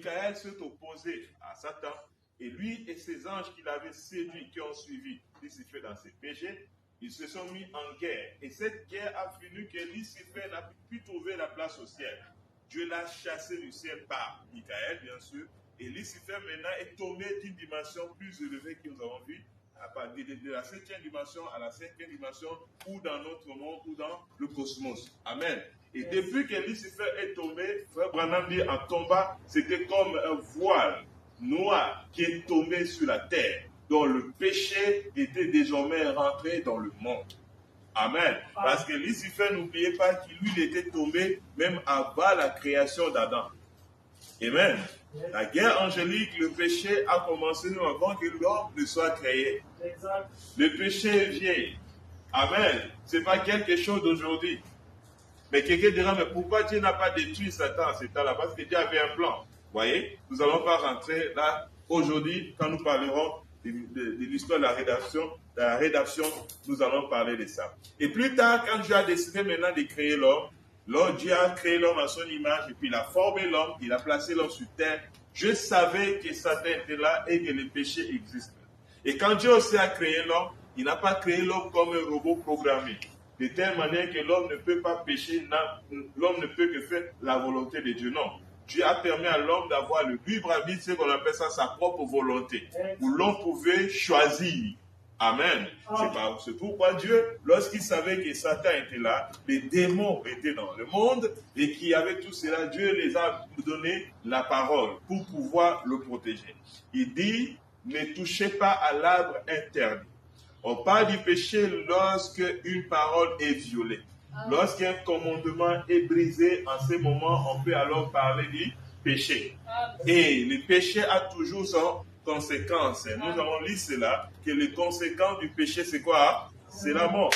Michael s'est opposé à Satan, et lui et ses anges qu'il avait séduits, qui ont suivi Lucifer dans ses péchés, ils se sont mis en guerre. Et cette guerre a fini que Lucifer n'a pu trouver la place au ciel. Dieu l'a chassé du ciel par Michael, bien sûr, et Lucifer maintenant est tombé d'une dimension plus élevée que nous avons vu, à partir de la 7e dimension à la 5e dimension, ou dans notre monde, ou dans le cosmos. Amen. Et depuis que Lucifer est tombé, Frère Branham dit en tombant, c'était comme un voile noir qui est tombé sur la terre, dont le péché était désormais rentré dans le monde. Amen. Parce que Lucifer, n'oubliez pas qu'il lui était tombé même avant la création d'Adam. Amen. La guerre angélique, le péché a commencé nous avant que l'homme ne soit créé. Exact. Le péché est vieil. Amen. Ce n'est pas quelque chose d'aujourd'hui. Mais quelqu'un dira, mais pourquoi Dieu n'a pas détruit Satan à ce temps-là? Parce que Dieu avait un plan. Vous voyez, nous n'allons pas rentrer là aujourd'hui quand nous parlerons de l'histoire de la rédaction, nous allons parler de ça. Et plus tard, quand Dieu a décidé maintenant de créer l'homme, Dieu a créé l'homme à son image et puis il a formé l'homme, il a placé l'homme sur terre. Je savais que Satan était là et que le péché existe. Et quand Dieu aussi a créé l'homme, il n'a pas créé l'homme comme un robot programmé. De telle manière que l'homme ne peut pas pécher, l'homme ne peut que faire la volonté de Dieu. Non. Dieu a permis à l'homme d'avoir le libre arbitre, ce qu'on appelle ça sa propre volonté, où l'homme pouvait choisir. Amen. C'est pourquoi Dieu, lorsqu'il savait que Satan était là, les démons étaient dans le monde, et qu'il y avait tout cela, Dieu les a donné la parole pour pouvoir le protéger. Il dit, ne touchez pas à l'arbre interdit. On parle du péché lorsque une parole est violée. Lorsqu'un commandement est brisé, en ce moment, on peut alors parler du péché. Et le péché a toujours son conséquence. Nous avons lu cela, que les conséquences du péché, c'est quoi? C'est la mort.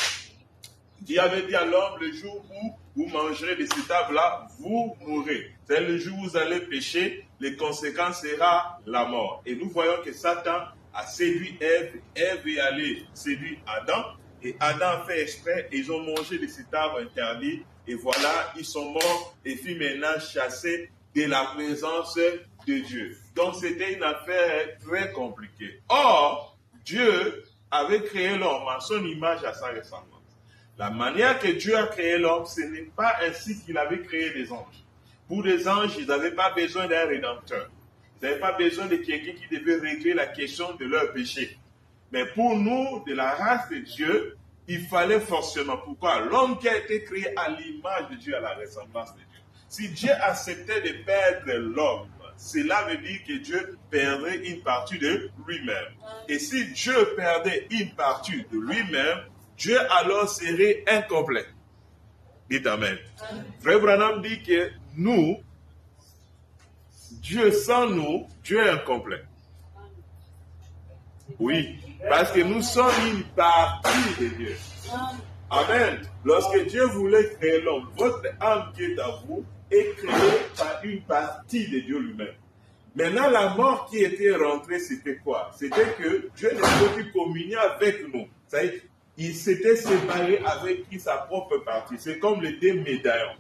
Dieu avait dit à l'homme, le jour où vous mangerez de cette table-là, vous mourrez. C'est le jour où vous allez pécher, les conséquences sera la mort. Et nous voyons que Satan a séduit Ève, Ève est allée séduire Adam, et Adam a fait exprès, et ils ont mangé de cet arbre interdit, et voilà, ils sont morts, et puis maintenant chassés de la présence de Dieu. Donc c'était une affaire très compliquée. Or, Dieu avait créé l'homme à son image, à sa ressemblance. La manière que Dieu a créé l'homme, ce n'est pas ainsi qu'il avait créé les anges. Pour les anges, ils n'avaient pas besoin d'un rédempteur. Ils n'avaient pas besoin de quelqu'un qui devait régler la question de leur péché. Mais pour nous, de la race de Dieu, il fallait forcément. Pourquoi? L'homme qui a été créé à l'image de Dieu, à la ressemblance de Dieu. Si Dieu acceptait de perdre l'homme, cela veut dire que Dieu perdrait une partie de lui-même. Et si Dieu perdait une partie de lui-même, Dieu alors serait incomplet. Dites Amen. Frère Branham dit que nous, Dieu sans nous, Dieu est incomplet. Oui, parce que nous sommes une partie de Dieu. Amen. Lorsque Dieu voulait créer l'homme, votre âme qui est à vous est créée par une partie de Dieu lui-même. Maintenant, la mort qui était rentrée, c'était quoi? C'était que Dieu ne pouvait plus communier avec nous. Ça y est, il s'était séparé avec sa propre partie. C'est comme les deux médaillons.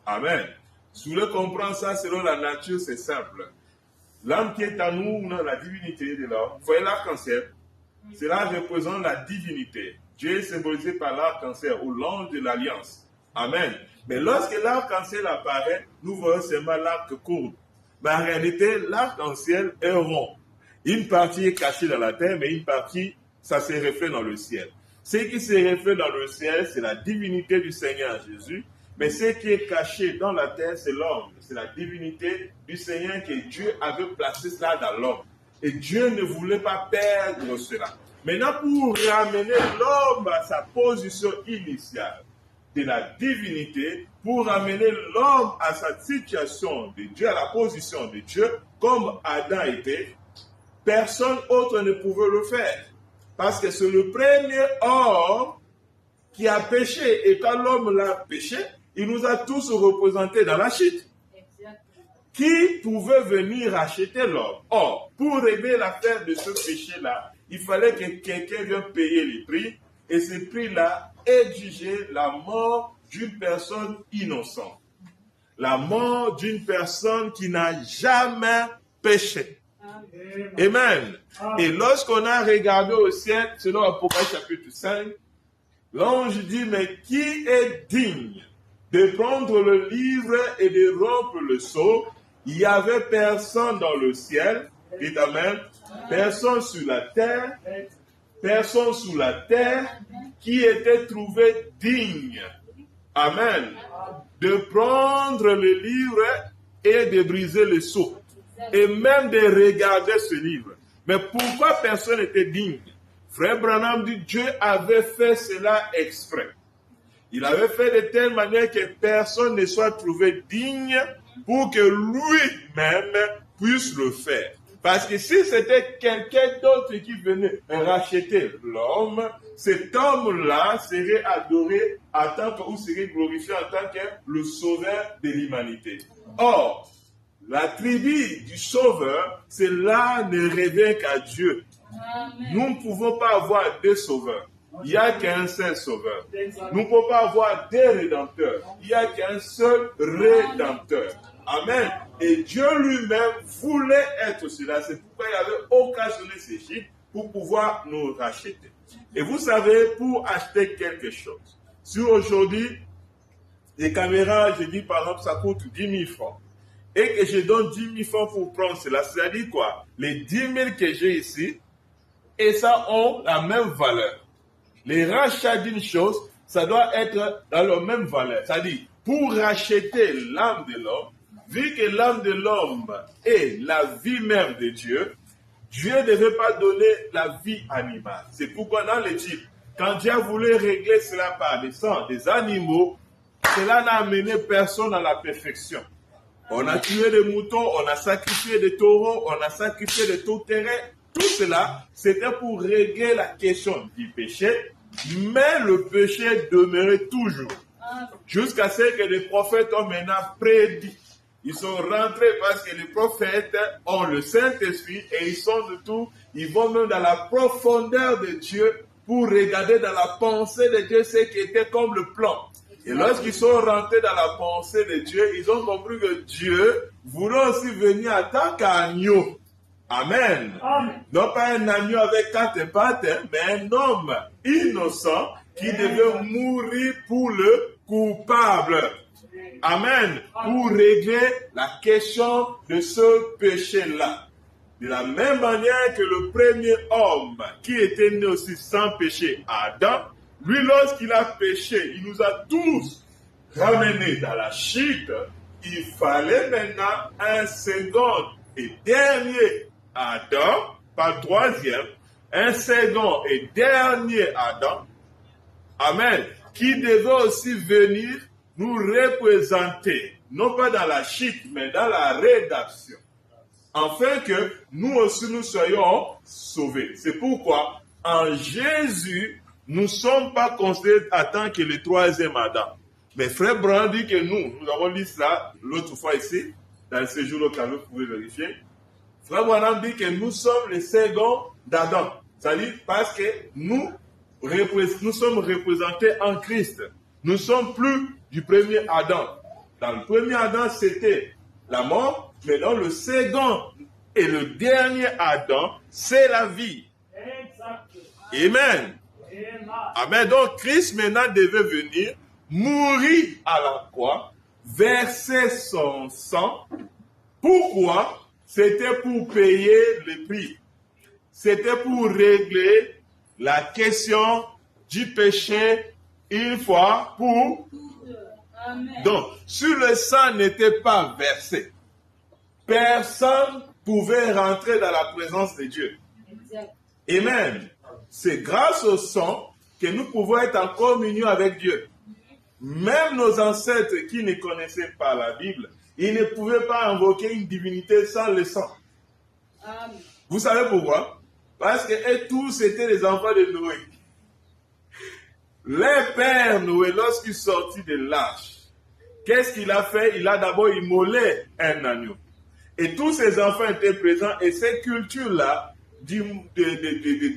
Amen. Si vous voulez comprendre ça selon la nature, c'est simple. L'âme qui est à nous, la divinité de l'homme, vous voyez l'arc-en-ciel, cela représente la divinité. Dieu est symbolisé par l'arc-en-ciel, ou l'ange de l'alliance. Amen. Mais lorsque l'arc-en-ciel apparaît, nous voyons seulement l'arc courbe. Mais en réalité, l'arc-en-ciel est rond. Une partie est cachée dans la terre, mais une partie, ça se reflète dans le ciel. Ce qui se reflète dans le ciel, c'est la divinité du Seigneur Jésus. Mais ce qui est caché dans la terre, c'est l'homme. C'est la divinité du Seigneur que Dieu avait placé cela dans l'homme. Et Dieu ne voulait pas perdre cela. Maintenant, pour ramener l'homme à sa position initiale de la divinité, pour ramener l'homme à sa situation de Dieu, à la position de Dieu, comme Adam était, personne autre ne pouvait le faire. Parce que c'est le premier homme qui a péché. Et quand l'homme l'a péché, il nous a tous représentés dans la chute. Qui pouvait venir acheter l'homme? Or, pour régler l'affaire de ce péché-là, il fallait que quelqu'un vienne payer les prix. Et ce prix-là exigeait la mort d'une personne innocente. la mort d'une personne qui n'a jamais péché. Amen. Et lorsqu'on a regardé au ciel, selon Apocalypse chapitre 5, l'ange dit, mais qui est digne de prendre le livre et de rompre le sceau? Il n'y avait personne dans le ciel, dites Amen, personne sur la terre, personne sous la terre qui était trouvé digne, Amen, de prendre le livre et de briser le sceau, et même de regarder ce livre. Mais pourquoi personne n'était digne? Frère Branham dit, Dieu avait fait cela exprès. Il avait fait de telle manière que personne ne soit trouvé digne pour que lui-même puisse le faire. Parce que si c'était quelqu'un d'autre qui venait racheter l'homme, cet homme-là serait adoré en tant que, ou serait glorifié en tant que le sauveur de l'humanité. Or, l'attribut du sauveur, cela ne revient qu'à Dieu. Nous ne pouvons pas avoir deux sauveurs. Il n'y a qu'un seul sauveur. Nous ne pouvons pas avoir deux rédempteurs. Il n'y a qu'un seul rédempteur. Amen. Et Dieu lui-même voulait être cela. C'est pourquoi il avait occasionné ces chiffres pour pouvoir nous racheter. Et vous savez, pour acheter quelque chose, si aujourd'hui, les caméras, je dis par exemple, ça coûte 10 000 francs, et que je donne 10 000 francs pour prendre cela, c'est-à-dire quoi? Les 10 000 que j'ai ici, et ça ont la même valeur. Les rachats d'une chose, ça doit être dans la même valeur. C'est-à-dire, pour racheter l'âme de l'homme, vu que l'âme de l'homme est la vie même de Dieu, Dieu ne veut pas donner la vie animale. C'est pourquoi dans l'Égypte, quand Dieu voulait régler cela par le sang des animaux, cela n'a amené personne à la perfection. On a tué des moutons, on a sacrifié des taureaux, on a sacrifié des tourterets. Tout cela, c'était pour régler la question du péché, mais le péché demeurait toujours. Jusqu'à ce que les prophètes ont maintenant prédit. Ils sont rentrés parce que les prophètes ont le Saint-Esprit et ils sont de tout. Ils vont même dans la profondeur de Dieu pour regarder dans la pensée de Dieu ce qui était comme le plan. Et lorsqu'ils sont rentrés dans la pensée de Dieu, ils ont compris que Dieu voulait aussi venir en tant qu'agneau. Amen. Non pas un agneau avec 4 pattes, mais un homme innocent qui devait mourir pour le coupable. Amen. Pour régler la question de ce péché-là. De la même manière que le premier homme qui était né aussi sans péché, Adam, lui lorsqu'il a péché, il nous a tous ramenés dans la chute. Il fallait maintenant un second et dernier Adam, pas troisième, un second et dernier Adam, Amen, qui devait aussi venir nous représenter, non pas dans la chute, mais dans la rédaction, afin que nous aussi nous soyons sauvés. C'est pourquoi, en Jésus, nous ne sommes pas considérés en tant que le troisième Adam. Mais Frère Branham dit que nous avons lu cela l'autre fois ici, dans le séjour local, vous pouvez vérifier. Frère Branham dit que nous sommes les seconds d'Adam. C'est-à-dire parce que nous sommes représentés en Christ. Nous ne sommes plus du premier Adam. Dans le premier Adam, c'était la mort, mais dans le second et le dernier Adam, c'est la vie. Amen. Amen. Donc Christ maintenant devait venir, mourir à la croix, verser son sang. Pourquoi? C'était pour payer le prix. C'était pour régler la question du péché une fois pour... Donc, si le sang n'était pas versé, personne ne pouvait rentrer dans la présence de Dieu. Amen. C'est grâce au sang que nous pouvons être en communion avec Dieu. Même nos ancêtres qui ne connaissaient pas la Bible, ils ne pouvaient pas invoquer une divinité sans le sang. Amen. Vous savez pourquoi? Parce que tous étaient les enfants de Noé. Le père Noé, lorsqu'il sortit de l'arche, qu'est-ce qu'il a fait? Il a d'abord immolé un agneau. Et tous ses enfants étaient présents et cette culture-là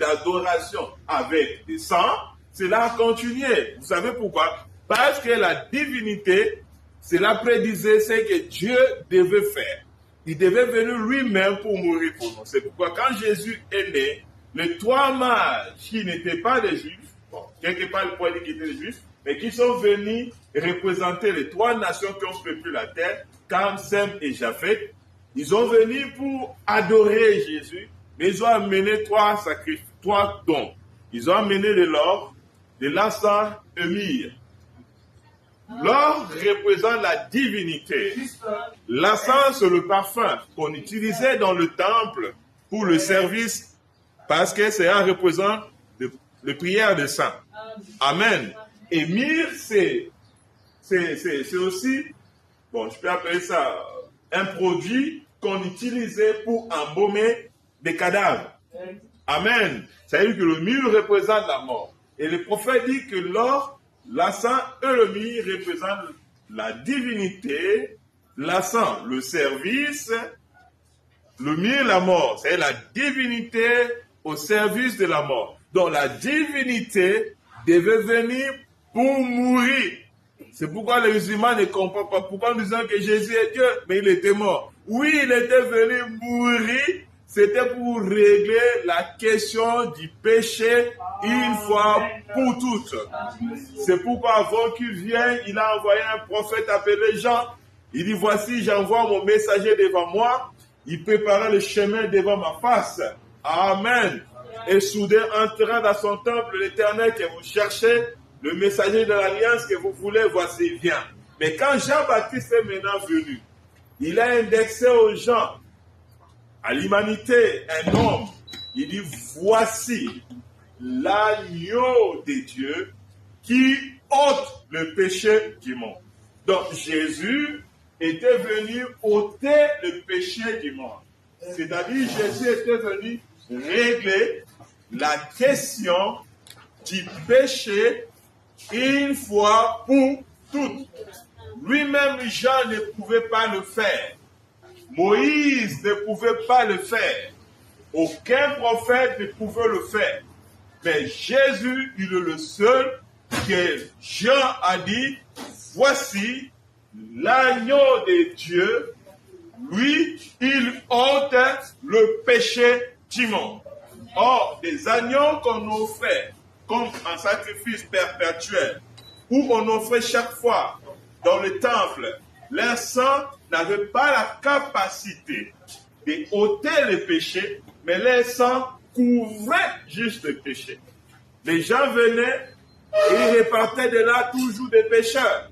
d'adoration avec des sangs, cela a continué. Vous savez pourquoi? Parce que la divinité Cela prédisait ce que Dieu devait faire. Il devait venir lui-même pour mourir pour nous. C'est pourquoi quand Jésus est né, les 3 mages qui n'étaient pas des Juifs, bon, quelque part le point dit qu'ils étaient des Juifs, mais qui sont venus représenter les 3 nations qui ont peuplé la terre, Cam, Sem et Japheth, ils ont venu pour adorer Jésus, mais ils ont amené 3 sacrifices, 3 dons. Ils ont amené de l'or, de l'encens et myrrhe. L'or représente la divinité. L'encens, c'est le parfum qu'on utilisait dans le temple pour le service, parce que cela représente le prière des saints. Amen. Et myrrhe, c'est aussi, bon, je peux appeler ça un produit qu'on utilisait pour embaumer des cadavres. Amen. Ça veut dire que le myrrhe représente la mort. Et le prophète dit que l'or, l'encens et le myrrhe représentent la divinité, l'encens, le service, le myrrhe, la mort. C'est la divinité au service de la mort. Donc la divinité devait venir pour mourir. C'est pourquoi les musulmans ne comprennent pas pourquoi nous disons que Jésus est Dieu, mais il était mort. Oui, il était venu mourir, c'était pour régler la question du péché une fois pour toutes. C'est pourquoi avant qu'il vienne, il a envoyé un prophète appelé Jean. Il dit, voici, j'envoie mon messager devant moi, il prépara le chemin devant ma face. Amen. Et soudain entrera dans son temple l'Éternel que vous cherchez, le messager de l'Alliance que vous voulez, voici, il vient. Mais quand Jean-Baptiste est maintenant venu, il a indexé aux gens, à l'humanité, un homme. Il dit, voici l'agneau de Dieu qui ôte le péché du monde. Donc Jésus était venu ôter le péché du monde. C'est-à-dire Jésus était venu régler la question du péché une fois pour toutes. Lui-même, Jean ne pouvait pas le faire. Moïse ne pouvait pas le faire. Aucun prophète ne pouvait le faire. Mais Jésus, il est le seul que Jean a dit, voici l'agneau de Dieu. Lui, il ôte le péché du monde. Or, des agneaux qu'on offrait comme un sacrifice perpétuel, où on offrait chaque fois dans le temple, leur sang n'avait pas la capacité de ôter le péché, mais leur sang couvrait juste le péché. Les gens venaient et ils repartaient de là toujours des pécheurs.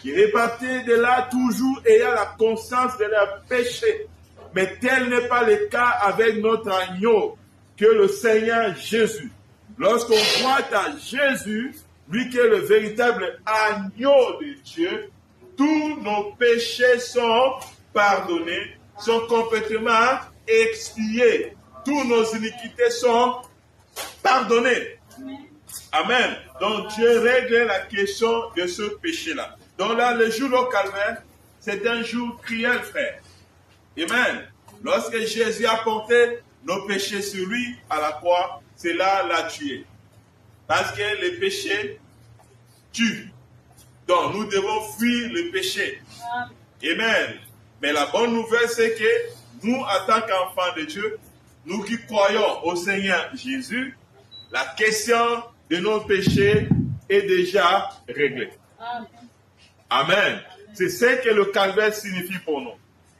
Ils repartaient de là toujours ayant la conscience de leur péché. Mais tel n'est pas le cas avec notre agneau, que le Seigneur Jésus. Lorsqu'on croit à Jésus, lui qui est le véritable agneau de Dieu, tous nos péchés sont pardonnés, sont complètement expiés. Tous nos iniquités sont pardonnées. Amen. Donc Dieu règle la question de ce péché-là. Donc là, le jour au calvaire, c'est un jour cruel, frère. Amen. Lorsque Jésus a porté nos péchés sur lui à la croix, cela l'a tué. Parce que le péché tue. Donc nous devons fuir le péché. Amen. Mais la bonne nouvelle, c'est que nous, en tant qu'enfants de Dieu, nous qui croyons au Seigneur Jésus, la question de nos péchés est déjà réglée. Amen. C'est ce que le calvaire signifie pour nous.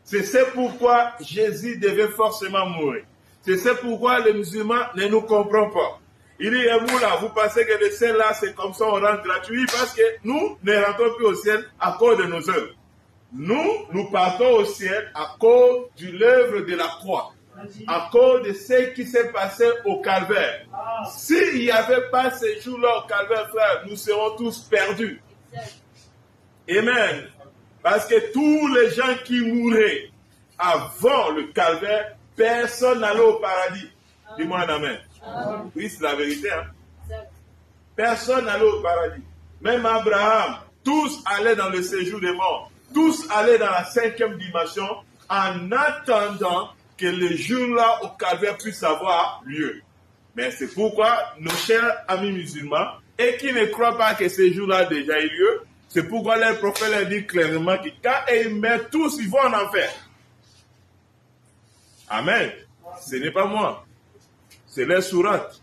C'est pourquoi Jésus devait forcément mourir. C'est pourquoi les musulmans ne nous comprennent pas. Il dit, et vous là, vous pensez que le ciel là, c'est comme ça, on rentre gratuit, parce que nous ne rentrons plus au ciel à cause de nos œuvres. Nous partons au ciel à cause de l'œuvre de la croix, à cause de ce qui s'est passé au calvaire. S'il n'y avait pas ces jours-là au calvaire, frère, nous serons tous perdus. Amen. Parce que tous les gens qui mouraient avant le calvaire, personne n'allait au paradis. Dis-moi un amen. Oui, c'est la vérité. Hein? Personne n'allait au paradis. Même Abraham, tous allaient dans le séjour des morts. Tous allaient dans la 5e dimension en attendant que le jour-là au calvaire puisse avoir lieu. Mais c'est pourquoi nos chers amis musulmans, et qui ne croient pas que ce jour-là a déjà eu lieu, C'est pourquoi les prophètes leur dit clairement que quand ils meurent tous, ils vont en enfer. Amen. Ce n'est pas moi. C'est les sourates.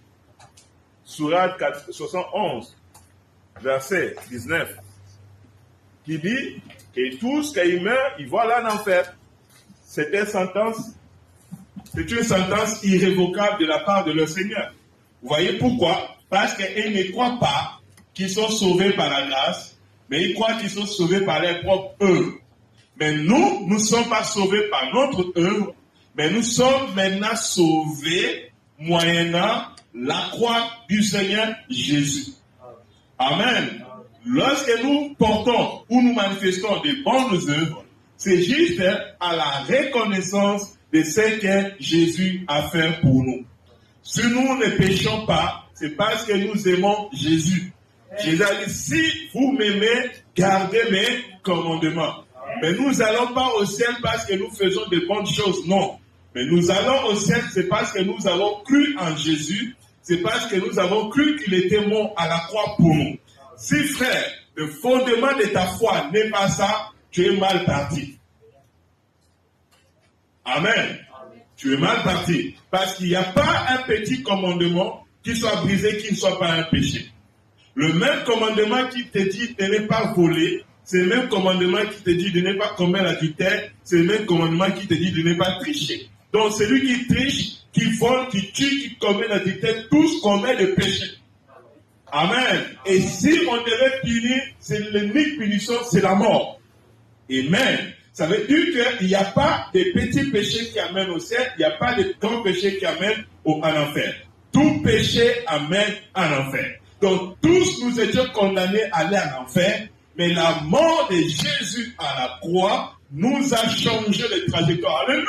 Sourate 71, verset 19, qui dit que tous, quand ils meurent, ils vont aller en enfer. C'est une sentence irrévocable de la part de leur Seigneur. Vous voyez pourquoi? Parce qu'ils ne croient pas qu'ils sont sauvés par la grâce, mais ils croient qu'ils sont sauvés par leur propre œuvre. Mais nous ne sommes pas sauvés par notre œuvre, mais nous sommes maintenant sauvés moyennant la croix du Seigneur Jésus. Amen. Lorsque nous portons ou nous manifestons des bonnes œuvres, c'est juste à la reconnaissance de ce que Jésus a fait pour nous. Si nous ne péchons pas, c'est parce que nous aimons Jésus. Jésus a dit, si vous m'aimez, gardez mes commandements. Mais nous n'allons pas au ciel parce que nous faisons de bonnes choses, non. Mais nous allons au ciel, c'est parce que nous avons cru en Jésus, c'est parce que nous avons cru qu'il était mort à la croix pour nous. Si frère, le fondement de ta foi n'est pas ça, tu es mal parti. Amen. Tu es mal parti. Parce qu'il n'y a pas un petit commandement qui soit brisé, qui ne soit pas un péché. Le même commandement qui te dit de ne pas voler, c'est le même commandement qui te dit de ne pas commettre l'adultère, c'est le même commandement qui te dit de ne pas tricher. Donc celui qui triche, qui vole, qui tue, qui commet l'adultère, tous commettent le péché. Amen. Et si on devait punir, c'est l'unique punition, c'est la mort. Amen. Ça veut dire qu'il n'y a pas de petits péchés qui amènent au ciel, il n'y a pas de grands péchés qui amènent en enfer. Tout péché amène en enfer. Donc tous nous étions condamnés à aller en enfer, mais la mort de Jésus à la croix nous a changé de trajectoire. Alléluia!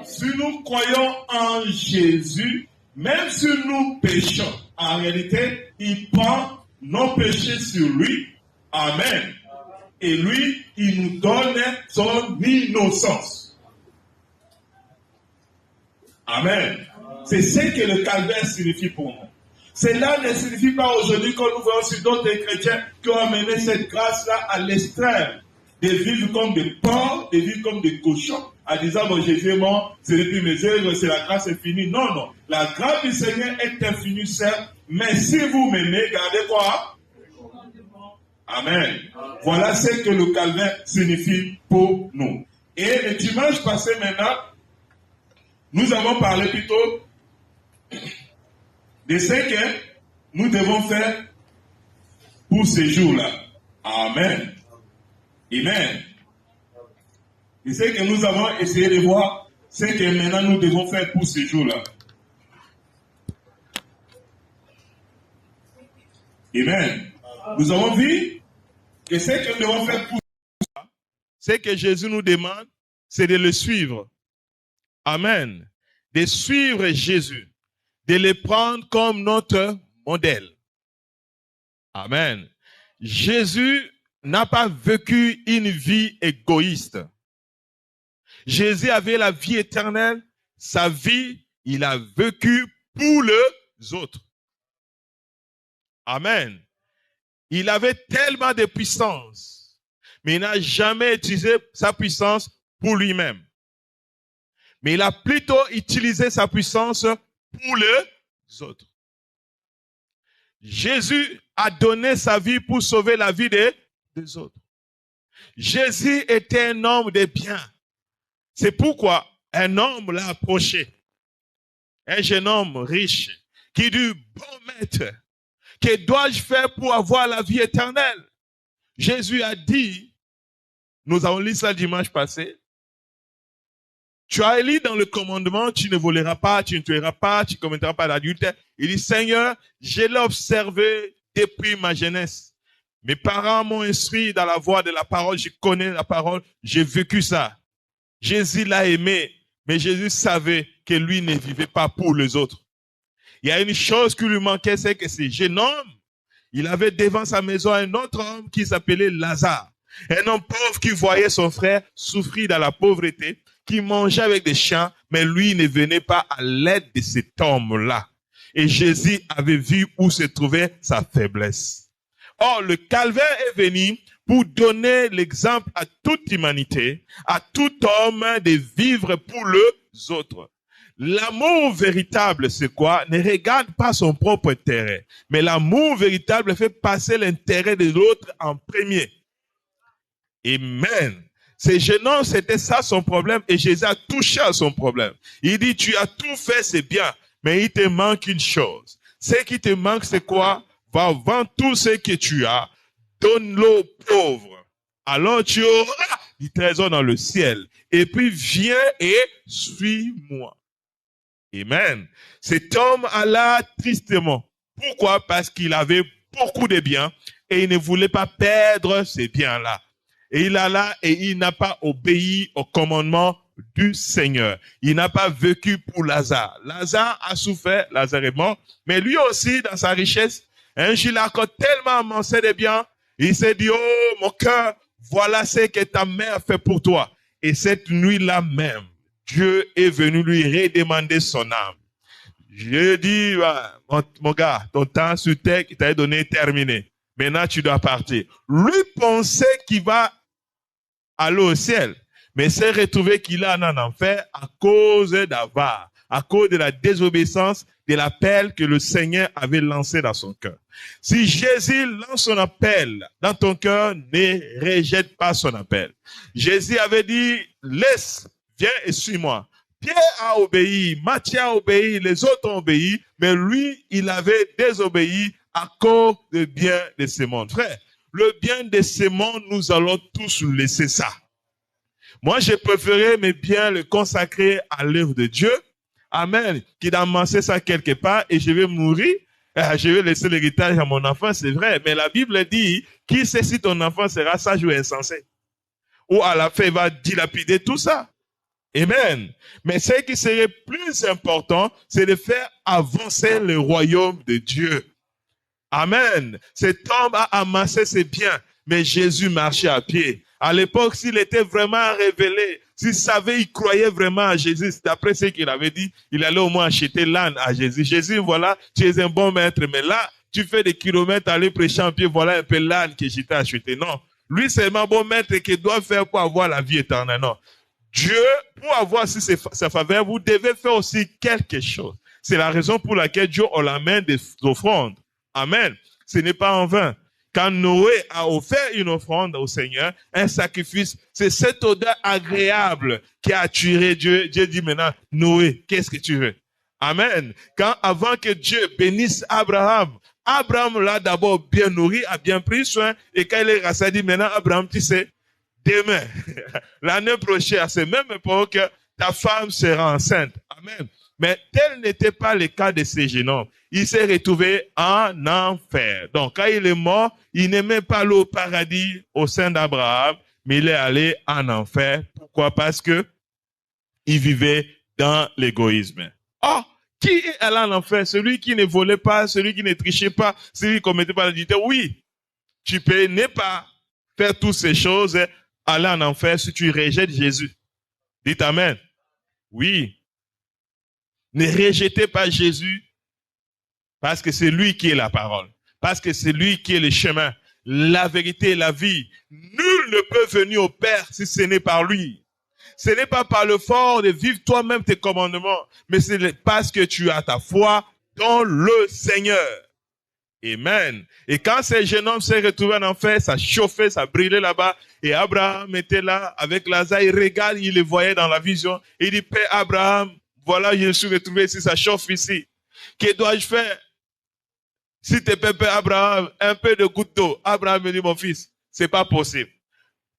Si nous croyons en Jésus, même si nous péchons, en réalité, il prend nos péchés sur lui. Amen. Et lui, il nous donne son innocence. Amen. C'est ce que le calvaire signifie pour nous. Cela ne signifie pas aujourd'hui que nous voyons sur d'autres chrétiens qui ont amené cette grâce-là à l'extrême. De vivre comme des porcs, de vivre comme des cochons, en disant, bon, Jésus est mort, c'est depuis mes œuvres, c'est la grâce infinie. Non, non. La grâce du Seigneur est infinie, certes, mais si vous m'aimez, gardez quoi? Amen. Voilà ce que le calvaire signifie pour nous. Et le dimanche passé maintenant, nous avons parlé plutôt de ce que nous devons faire pour ces jours-là. Amen. Amen. Et ce que nous avons essayé de voir, c'est que maintenant nous devons faire pour ces jours-là. Amen. Nous avons vu que ce que nous devons faire pour ça, ce que Jésus nous demande, c'est de le suivre. Amen. De suivre Jésus. De le prendre comme notre modèle. Amen. Jésus n'a pas vécu une vie égoïste. Jésus avait la vie éternelle. Sa vie, il a vécu pour les autres. Amen. Il avait tellement de puissance, mais il n'a jamais utilisé sa puissance pour lui-même. Mais il a plutôt utilisé sa puissance pour les autres. Jésus a donné sa vie pour sauver la vie des autres. Jésus était un homme de bien. C'est pourquoi un homme l'a approché. Un jeune homme riche qui dit, bon maître, que dois-je faire pour avoir la vie éternelle? Jésus a dit, nous avons lu ça dimanche passé, tu as lu dans le commandement, tu ne voleras pas, tu ne tueras pas, tu ne commettras pas d'adultère. Il dit, Seigneur, je l'ai observé depuis ma jeunesse. Mes parents m'ont instruit dans la voie de la parole, je connais la parole, j'ai vécu ça. Jésus l'a aimé, mais Jésus savait que lui ne vivait pas pour les autres. Il y a une chose qui lui manquait, c'est que ce jeune homme, il avait devant sa maison un autre homme qui s'appelait Lazare. Un homme pauvre qui voyait son frère souffrir dans la pauvreté, qui mangeait avec des chiens, mais lui ne venait pas à l'aide de cet homme-là. Et Jésus avait vu où se trouvait sa faiblesse. Or, le calvaire est venu pour donner l'exemple à toute humanité, à tout homme de vivre pour les autres. L'amour véritable, c'est quoi? Ne regarde pas son propre intérêt. Mais l'amour véritable fait passer l'intérêt de l'autre en premier. Amen. Ce jeune homme, c'était ça son problème et Jésus a touché à son problème. Il dit, tu as tout fait, c'est bien, mais il te manque une chose. Ce qui te manque, c'est quoi? Va vendre tout ce que tu as, donne-le aux pauvres. Alors tu auras du trésor dans le ciel. Et puis viens et suis-moi. Amen. Cet homme alla tristement. Pourquoi? Parce qu'il avait beaucoup de biens et il ne voulait pas perdre ces biens-là. Et il alla et il n'a pas obéi au commandement du Seigneur. Il n'a pas vécu pour Lazare. Lazare a souffert, Lazare est mort, mais lui aussi, dans sa richesse, un jour, il a encore tellement amassé de biens, il s'est dit, oh, mon cœur, voilà ce que ta mère fait pour toi. Et cette nuit-là même, Dieu est venu lui redemander son âme. Je dis, mon gars, ton temps sur terre qui t'a donné est terminé. Maintenant, tu dois partir. Lui pensait qu'il va aller au ciel, mais s'est retrouvé qu'il est en enfer à cause d'avare, à cause de la désobéissance de l'appel que le Seigneur avait lancé dans son cœur. Si Jésus lance son appel dans ton cœur, ne rejette pas son appel. Jésus avait dit, laisse, viens et suis-moi. Pierre a obéi, Matthieu a obéi, les autres ont obéi, mais lui, il avait désobéi à cause du bien de ce monde. Frère, le bien de ce monde, nous allons tous laisser ça. Moi, j'ai préféré mes biens le consacrer à l'œuvre de Dieu. Amen. Qu'il a amassé ça quelque part et je vais mourir. Je vais laisser l'héritage à mon enfant, c'est vrai. Mais la Bible dit, qui sait si ton enfant sera sage ou insensé? Ou à la fin, il va dilapider tout ça. Amen. Mais ce qui serait plus important, c'est de faire avancer le royaume de Dieu. Amen. Cet homme a amassé ses biens, mais Jésus marchait à pied. À l'époque, s'il était vraiment révélé, s'il savait, il croyait vraiment à Jésus, d'après ce qu'il avait dit, il allait au moins acheter l'âne à Jésus. Jésus, voilà, tu es un bon maître, mais là, tu fais des kilomètres, aller prêcher en pied, voilà un peu l'âne que je t'ai acheté. Non. Lui, c'est un bon maître qu'il doit faire pour avoir la vie éternelle. Non. Dieu, pour avoir sa faveur, vous devez faire aussi quelque chose. C'est la raison pour laquelle Dieu a la main des offrandes. Amen. Ce n'est pas en vain. Quand Noé a offert une offrande au Seigneur, un sacrifice, c'est cette odeur agréable qui a attiré Dieu. Dieu dit maintenant, Noé, qu'est-ce que tu veux? Amen. Avant que Dieu bénisse Abraham, Abraham l'a d'abord bien nourri, a bien pris soin, et quand il est resté, il dit maintenant, Abraham, tu sais, demain, l'année prochaine, à cette même époque, ta femme sera enceinte. Amen. Mais tel n'était pas le cas de ces jeunes hommes. Il s'est retrouvé en enfer. Donc, quand il est mort, il n'aimait pas aller au paradis au sein d'Abraham, mais il est allé en enfer. Pourquoi? Parce que il vivait dans l'égoïsme. Oh, qui est allé en enfer? Celui qui ne volait pas, celui qui ne trichait pas, celui qui ne commettait pas l'adultère. Oui, tu peux ne pas faire toutes ces choses, aller en enfer si tu rejettes Jésus. Dites Amen. Oui. Ne rejetez pas Jésus parce que c'est lui qui est la parole. Parce que c'est lui qui est le chemin, la vérité et la vie. Nul ne peut venir au Père si ce n'est par lui. Ce n'est pas par le fort de vivre toi-même tes commandements, mais c'est parce que tu as ta foi dans le Seigneur. Amen. Et quand ces jeunes hommes s'est retrouvé en enfer, ça chauffait, ça brûlait là-bas. Et Abraham était là avec Lazare, il regarde, il le voyait dans la vision. Il dit, Père Abraham, voilà, je me suis retrouvé ici, ça chauffe ici. Que dois-je faire? Si te plaît, Père Abraham, un peu de goutte d'eau. Abraham me dit, mon fils, c'est pas possible.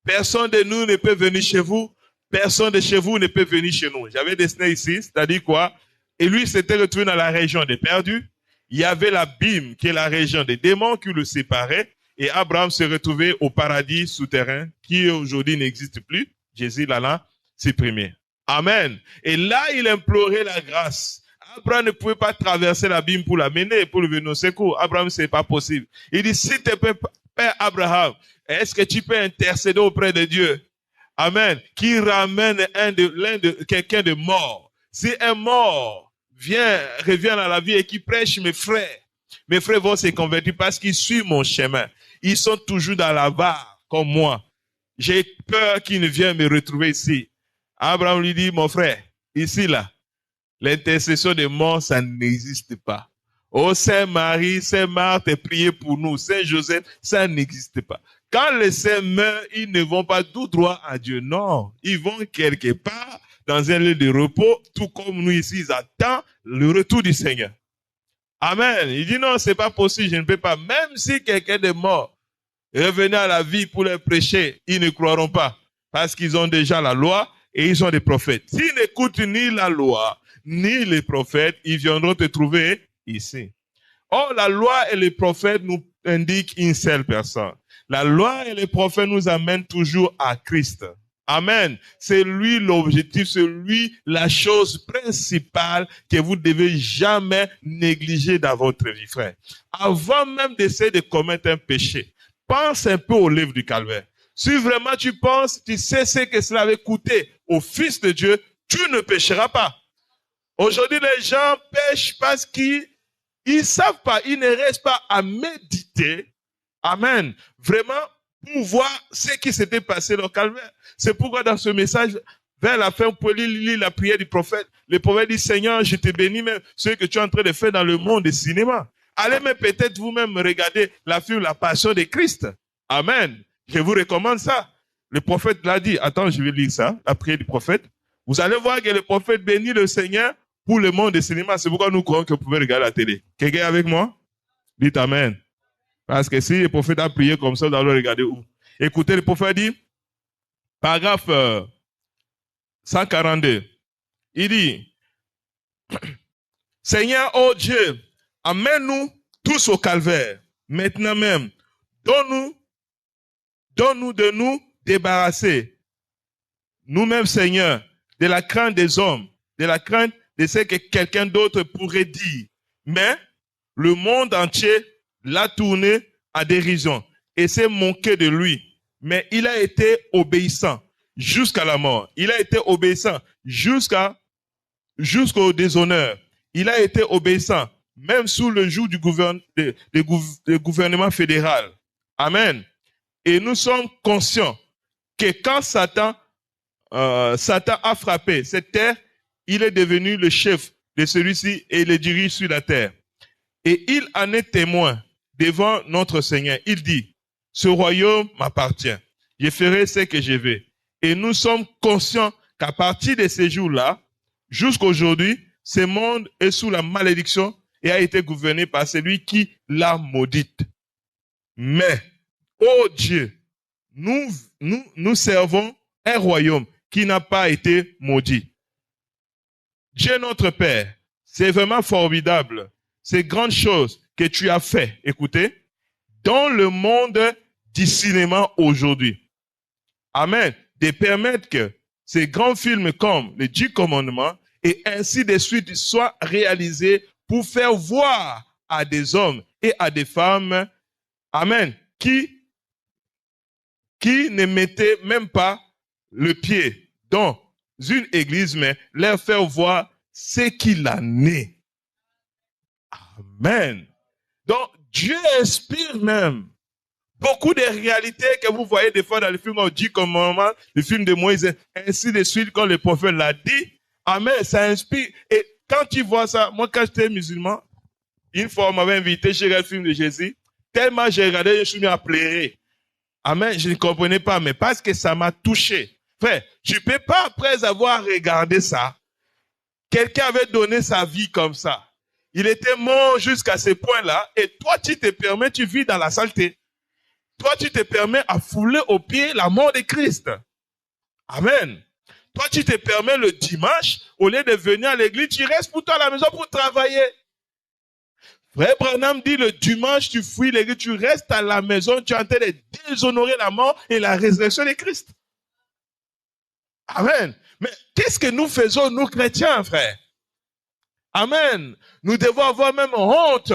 Personne de nous ne peut venir chez vous. Personne de chez vous ne peut venir chez nous. J'avais dessiné ici, c'est-à-dire quoi? Et lui s'était retrouvé dans la région des perdus. Il y avait l'abîme, qui est la région des démons, qui le séparait. Et Abraham se retrouvait au paradis souterrain, qui aujourd'hui n'existe plus. Jésus l'a supprimé. Amen. Et là, il implorait la grâce. Abraham ne pouvait pas traverser l'abîme pour l'amener, pour lui venir au secours. Abraham, c'est pas possible. Il dit, s'il te plaît, Père Abraham, est-ce que tu peux intercéder auprès de Dieu? Amen. Qui ramène quelqu'un de mort. Si un mort revient à la vie et qui prêche mes frères vont se convertir parce qu'ils suivent mon chemin. ils sont toujours dans la barre, comme moi. J'ai peur qu'ils ne viennent me retrouver ici. Abraham lui dit, mon frère, ici, là, l'intercession des morts, ça n'existe pas. Oh, Saint Marie, Saint Marthe, priez pour nous. Saint Joseph, ça n'existe pas. Quand les saints meurent, ils ne vont pas tout droit à Dieu. Non, ils vont quelque part dans un lieu de repos, tout comme nous ici, ils attendent le retour du Seigneur. Amen. Il dit non, c'est pas possible, je ne peux pas. Même si quelqu'un est mort, revenez à la vie pour leur prêcher, ils ne croiront pas. Parce qu'ils ont déjà la loi et ils sont des prophètes. S'ils n'écoutent ni la loi, ni les prophètes, ils viendront te trouver ici. Or, la loi et les prophètes nous indiquent une seule personne. La loi et les prophètes nous amènent toujours à Christ. Amen. C'est lui l'objectif, c'est lui la chose principale que vous devez jamais négliger dans votre vie, frère. Avant même d'essayer de commettre un péché, pense un peu au livre du Calvaire. Si vraiment tu penses, tu sais ce que cela avait coûté au Fils de Dieu, tu ne pécheras pas. Aujourd'hui, les gens pêchent parce qu'ils savent pas, ils ne restent pas à méditer. Amen. Vraiment, pour voir ce qui s'était passé dans le Calvaire. C'est pourquoi dans ce message, vers la fin, vous pouvez lire la prière du prophète. Le prophète dit, Seigneur, je te bénis même ce que tu es en train de faire dans le monde du cinéma. Allez même peut-être vous-même regarder la film La Passion de Christ. Amen. Je vous recommande ça. Le prophète l'a dit. Attends, je vais lire ça, la prière du prophète. Vous allez voir que le prophète bénit le Seigneur pour le monde du cinéma. C'est pourquoi nous croyons que vous pouvez regarder la télé. Quelqu'un est avec moi? Dites Amen. Parce que si le prophète a prié comme ça, vous allez regarder où? Écoutez, le prophète dit, paragraphe 142, il dit, Seigneur, oh Dieu, amène-nous tous au calvaire, maintenant même. Donne-nous de nous débarrasser, nous-mêmes, Seigneur, de la crainte des hommes, de la crainte de ce que quelqu'un d'autre pourrait dire. Mais le monde entier l'a tourné à dérision et s'est moqué de lui. Mais il a été obéissant jusqu'à la mort. Il a été obéissant jusqu'au déshonneur. Il a été obéissant même sous le joug du gouvernement fédéral. Amen. Et nous sommes conscients que quand Satan a frappé cette terre, il est devenu le chef de celui-ci et le dirige sur la terre. Et il en est témoin devant notre Seigneur. Il dit, ce royaume m'appartient. Je ferai ce que je veux. Et nous sommes conscients qu'à partir de ces jours-là, jusqu'à aujourd'hui, ce monde est sous la malédiction et a été gouverné par celui qui l'a maudite. Mais, oh Dieu, nous servons un royaume qui n'a pas été maudit. Dieu notre Père, c'est vraiment formidable. Ces grandes choses que tu as fait, écoutez, dans le monde du cinéma aujourd'hui. Amen. De permettre que ces grands films comme les 10 commandements et ainsi de suite soient réalisés pour faire voir à des hommes et à des femmes, amen, qui ne mettaient même pas le pied dans une église, mais leur faire voir ce qu'il en est. Amen. Donc, Dieu inspire même beaucoup de réalités que vous voyez des fois dans les films comme 10 commandements, le film de Moïse, ainsi de suite, quand le prophète l'a dit. Amen, ça inspire. Et quand tu vois ça, moi quand j'étais musulman, une fois on m'avait invité chez le film de Jésus, tellement j'ai regardé, je suis mis à pleurer. Amen, je ne comprenais pas, mais parce que ça m'a touché. Frère, je ne peux pas, après avoir regardé ça, quelqu'un avait donné sa vie comme ça. Il était mort jusqu'à ce point-là, et toi tu te permets, tu vis dans la saleté. Toi, tu te permets à fouler aux pieds la mort de Christ. Amen. Toi, tu te permets le dimanche, au lieu de venir à l'église, tu restes pour toi à la maison pour travailler. Frère Branham dit, le dimanche, tu fuis l'église, tu restes à la maison, tu es en train de déshonorer la mort et la résurrection de Christ. Amen. Mais qu'est-ce que nous faisons, nous chrétiens, frère? Amen. Nous devons avoir même honte.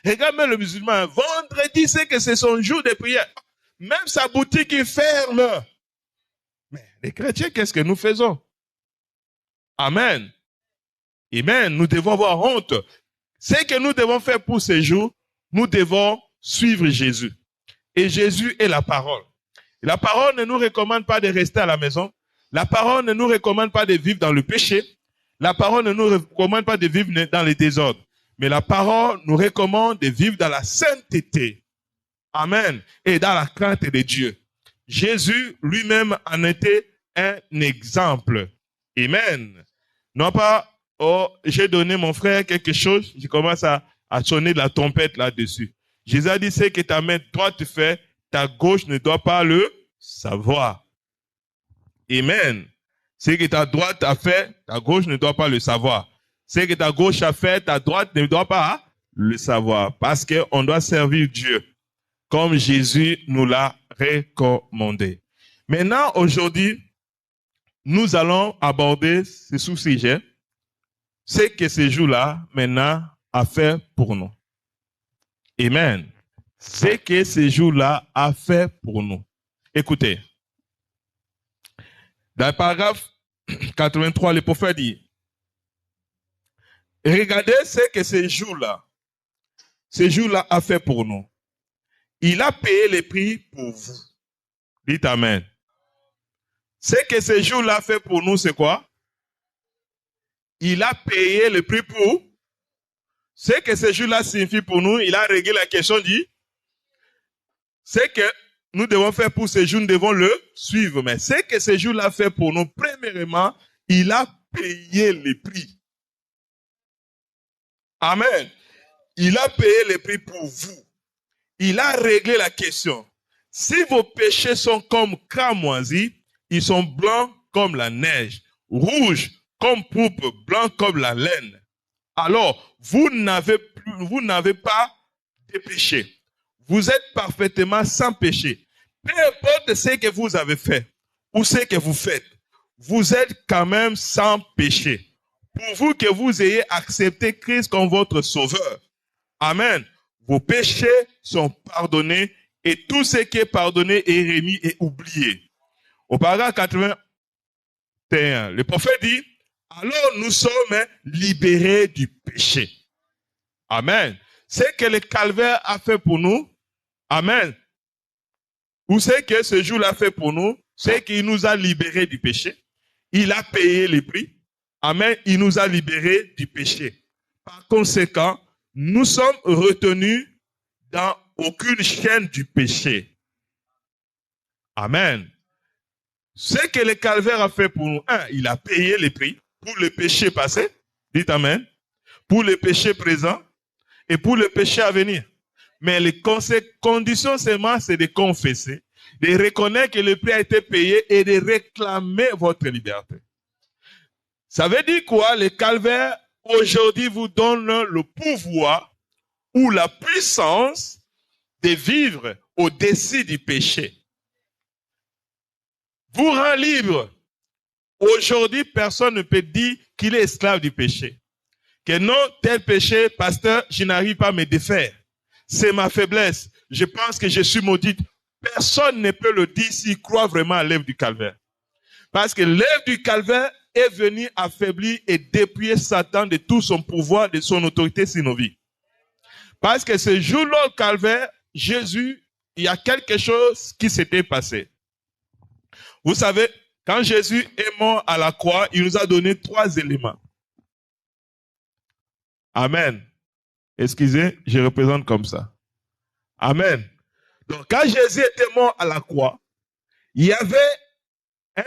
Regarde même le musulman, vendredi, c'est que c'est son jour de prière. Même sa boutique est ferme. Mais les chrétiens, qu'est-ce que nous faisons? Amen. Amen. Nous devons avoir honte. Ce que nous devons faire pour ces jours, nous devons suivre Jésus. Et Jésus est la parole. Et la parole ne nous recommande pas de rester à la maison. La parole ne nous recommande pas de vivre dans le péché. La parole ne nous recommande pas de vivre dans les désordres. Mais la parole nous recommande de vivre dans la sainteté. Amen. Et dans la crainte de Dieu. Jésus lui-même en était un exemple. Amen. Non pas, oh, j'ai donné mon frère quelque chose, je commence à sonner de la trompette là-dessus. Jésus a dit, c'est que ta main droite fait, ta gauche ne doit pas le savoir. Amen. Ce que ta droite a fait, ta gauche ne doit pas le savoir. Ce que ta gauche a fait, ta droite ne doit pas le savoir. Parce qu'on doit servir Dieu comme Jésus nous l'a recommandé. Maintenant, aujourd'hui, nous allons aborder ce sous-sujet, ce que ce jour-là, maintenant, a fait pour nous. Amen. Ce que ce jour-là a fait pour nous. Écoutez. Dans le paragraphe 83, le prophète dit, regardez ce que ce jour-là a fait pour nous. Il a payé le prix pour vous. Dites Amen. Ce que ce jour-là a fait pour nous, c'est quoi? Il a payé le prix pour. Ce que ce jour-là signifie pour nous, il a réglé la question dit, c'est que nous devons faire pour ce jour, nous devons le suivre. Mais ce que ce jour-là fait pour nous, premièrement, il a payé le prix. Amen. Il a payé le prix pour vous. Il a réglé la question. Si vos péchés sont comme cramoisis, ils sont blancs comme la neige, rouges comme pourpre, blancs comme la laine. Alors, vous n'avez pas de péché. Vous êtes parfaitement sans péché. Peu importe ce que vous avez fait ou ce que vous faites, vous êtes quand même sans péché. Pour vous que vous ayez accepté Christ comme votre sauveur. Amen. Vos péchés sont pardonnés et tout ce qui est pardonné est remis et oublié. Au paragraphe 81, le prophète dit, alors nous sommes libérés du péché. Amen. Ce que le calvaire a fait pour nous, amen. Ou ce que ce jour-là a fait pour nous, c'est qu'il nous a libérés du péché. Il a payé le prix. Amen. Il nous a libérés du péché. Par conséquent, nous sommes retenus dans aucune chaîne du péché. Amen. Ce que le calvaire a fait pour nous, il a payé le prix pour le péché passé. Dites Amen. Pour le péché présent et pour le péché à venir. Mais les conditions seulement, c'est de confesser, de reconnaître que le prix a été payé et de réclamer votre liberté. Ça veut dire quoi? Le calvaire, aujourd'hui, vous donne le pouvoir ou la puissance de vivre au-dessus du péché. Vous rend libre. Aujourd'hui, personne ne peut dire qu'il est esclave du péché. Que non, tel péché, pasteur, je n'arrive pas à me défaire. C'est ma faiblesse. Je pense que je suis maudite. Personne ne peut le dire s'il croit vraiment à l'œuvre du calvaire. Parce que l'œuvre du calvaire est venue affaiblir et dépouiller Satan de tout son pouvoir, de son autorité sur nos vies. Parce que ce jour-là, au calvaire, Jésus, il y a quelque chose qui s'était passé. Vous savez, quand Jésus est mort à la croix, il nous a donné 3 éléments. Amen. Excusez, je représente comme ça. Amen. Donc, quand Jésus était mort à la croix, il y avait un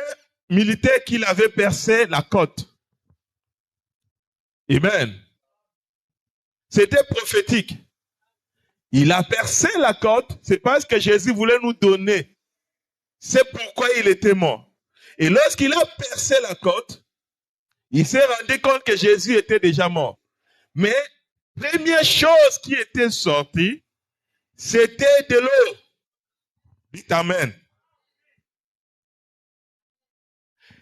militaire qui l'avait percé la côte. Amen. C'était prophétique. Il a percé la côte, c'est parce que Jésus voulait nous donner. C'est pourquoi il était mort. Et lorsqu'il a percé la côte, il s'est rendu compte que Jésus était déjà mort. Mais, première chose qui était sortie, c'était de l'eau. Dites Amen.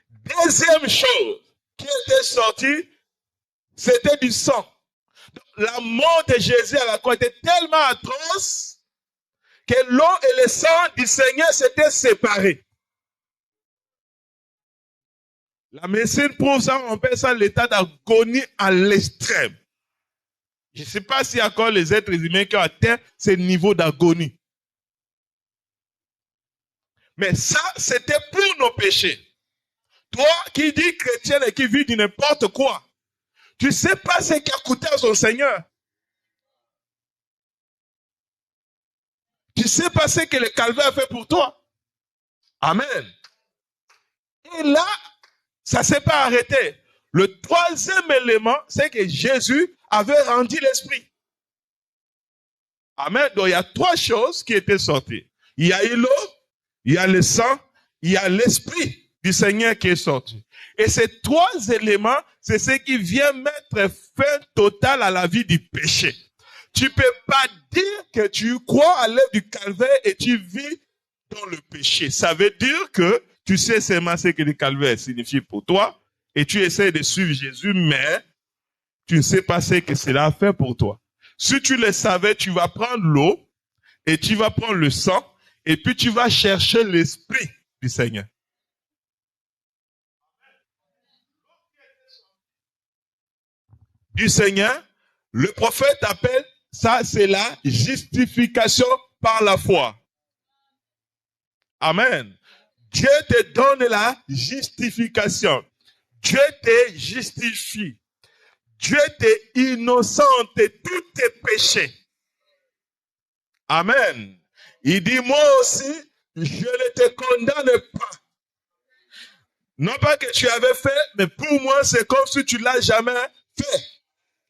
Deuxième chose qui était sortie, c'était du sang. La mort de Jésus à la croix était tellement atroce que l'eau et le sang du Seigneur s'étaient séparés. La médecine prouve ça, on appelle ça l'état d'agonie à l'extrême. Je ne sais pas s'il y a encore les êtres humains qui ont atteint ce niveau d'agonie. Mais ça, c'était pour nos péchés. Toi qui dis chrétien et qui vis de n'importe quoi, tu sais pas ce qui a coûté à son Seigneur. Tu sais pas ce que le calvaire a fait pour toi. Amen. Et là, ça s'est pas arrêté. Le troisième élément, c'est que Jésus avait rendu l'esprit. Amen. Donc il y a trois choses qui étaient sorties. Il y a eu l'eau, il y a le sang, il y a l'esprit du Seigneur qui est sorti. Et ces trois éléments, c'est ce qui vient mettre fin totale à la vie du péché. Tu peux pas dire que tu crois à l'œuvre du calvaire et tu vis dans le péché. Ça veut dire que tu sais seulement ce que le calvaire signifie pour toi et tu essaies de suivre Jésus, mais tu ne sais pas ce que cela a fait pour toi. Si tu le savais, tu vas prendre l'eau et tu vas prendre le sang et puis tu vas chercher l'esprit du Seigneur. Du Seigneur, le prophète appelle ça, c'est la justification par la foi. Amen. Dieu te donne la justification. Dieu te justifie. Dieu t'est innocent de tous tes péchés. Amen. Il dit, moi aussi, je ne te condamne pas. Non pas que tu avais fait, mais pour moi, c'est comme si tu ne l'as jamais fait.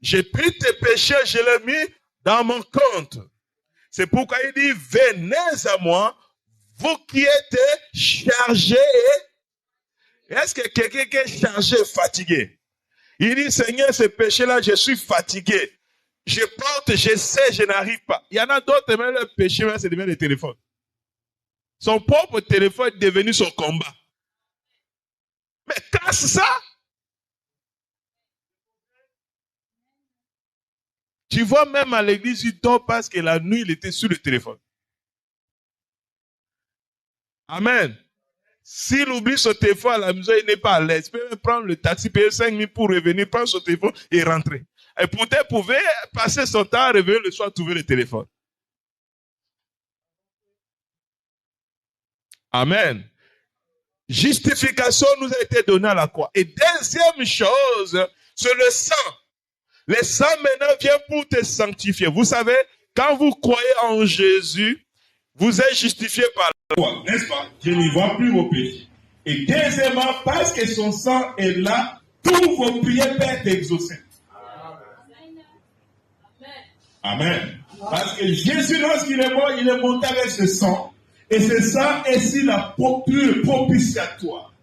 J'ai pris tes péchés, je les ai mis dans mon compte. C'est pourquoi il dit, venez à moi, vous qui êtes chargés. Est-ce que quelqu'un qui est chargé est fatigué? Il dit, Seigneur, ce péché-là, je suis fatigué. Je porte, je sais, je n'arrive pas. Il y en a d'autres, même le péché, c'est devenu le téléphone. Son propre téléphone est devenu son combat. Mais casse ça. Tu vois, même à l'église, il dort parce que la nuit, il était sur le téléphone. Amen. S'il oublie son téléphone à la maison, il n'est pas à l'aise. Il peut même prendre le taxi, payer 5 000 pour revenir, prendre son téléphone et rentrer. Et pourtant, il pouvait passer son temps à revenir le soir, trouver le téléphone. Amen. Justification nous a été donnée à la croix. Et deuxième chose, c'est le sang. Le sang maintenant vient pour te sanctifier. Vous savez, quand vous croyez en Jésus, vous êtes justifié par la foi, n'est-ce pas? Je n'y vois plus vos péchés. Et deuxièmement, parce que son sang est là, tous vos prières peuvent être exaucées. Amen. Parce que Jésus, lorsqu'il est mort, il est monté avec ce sang. Et ce sang est sur la propitiatoire.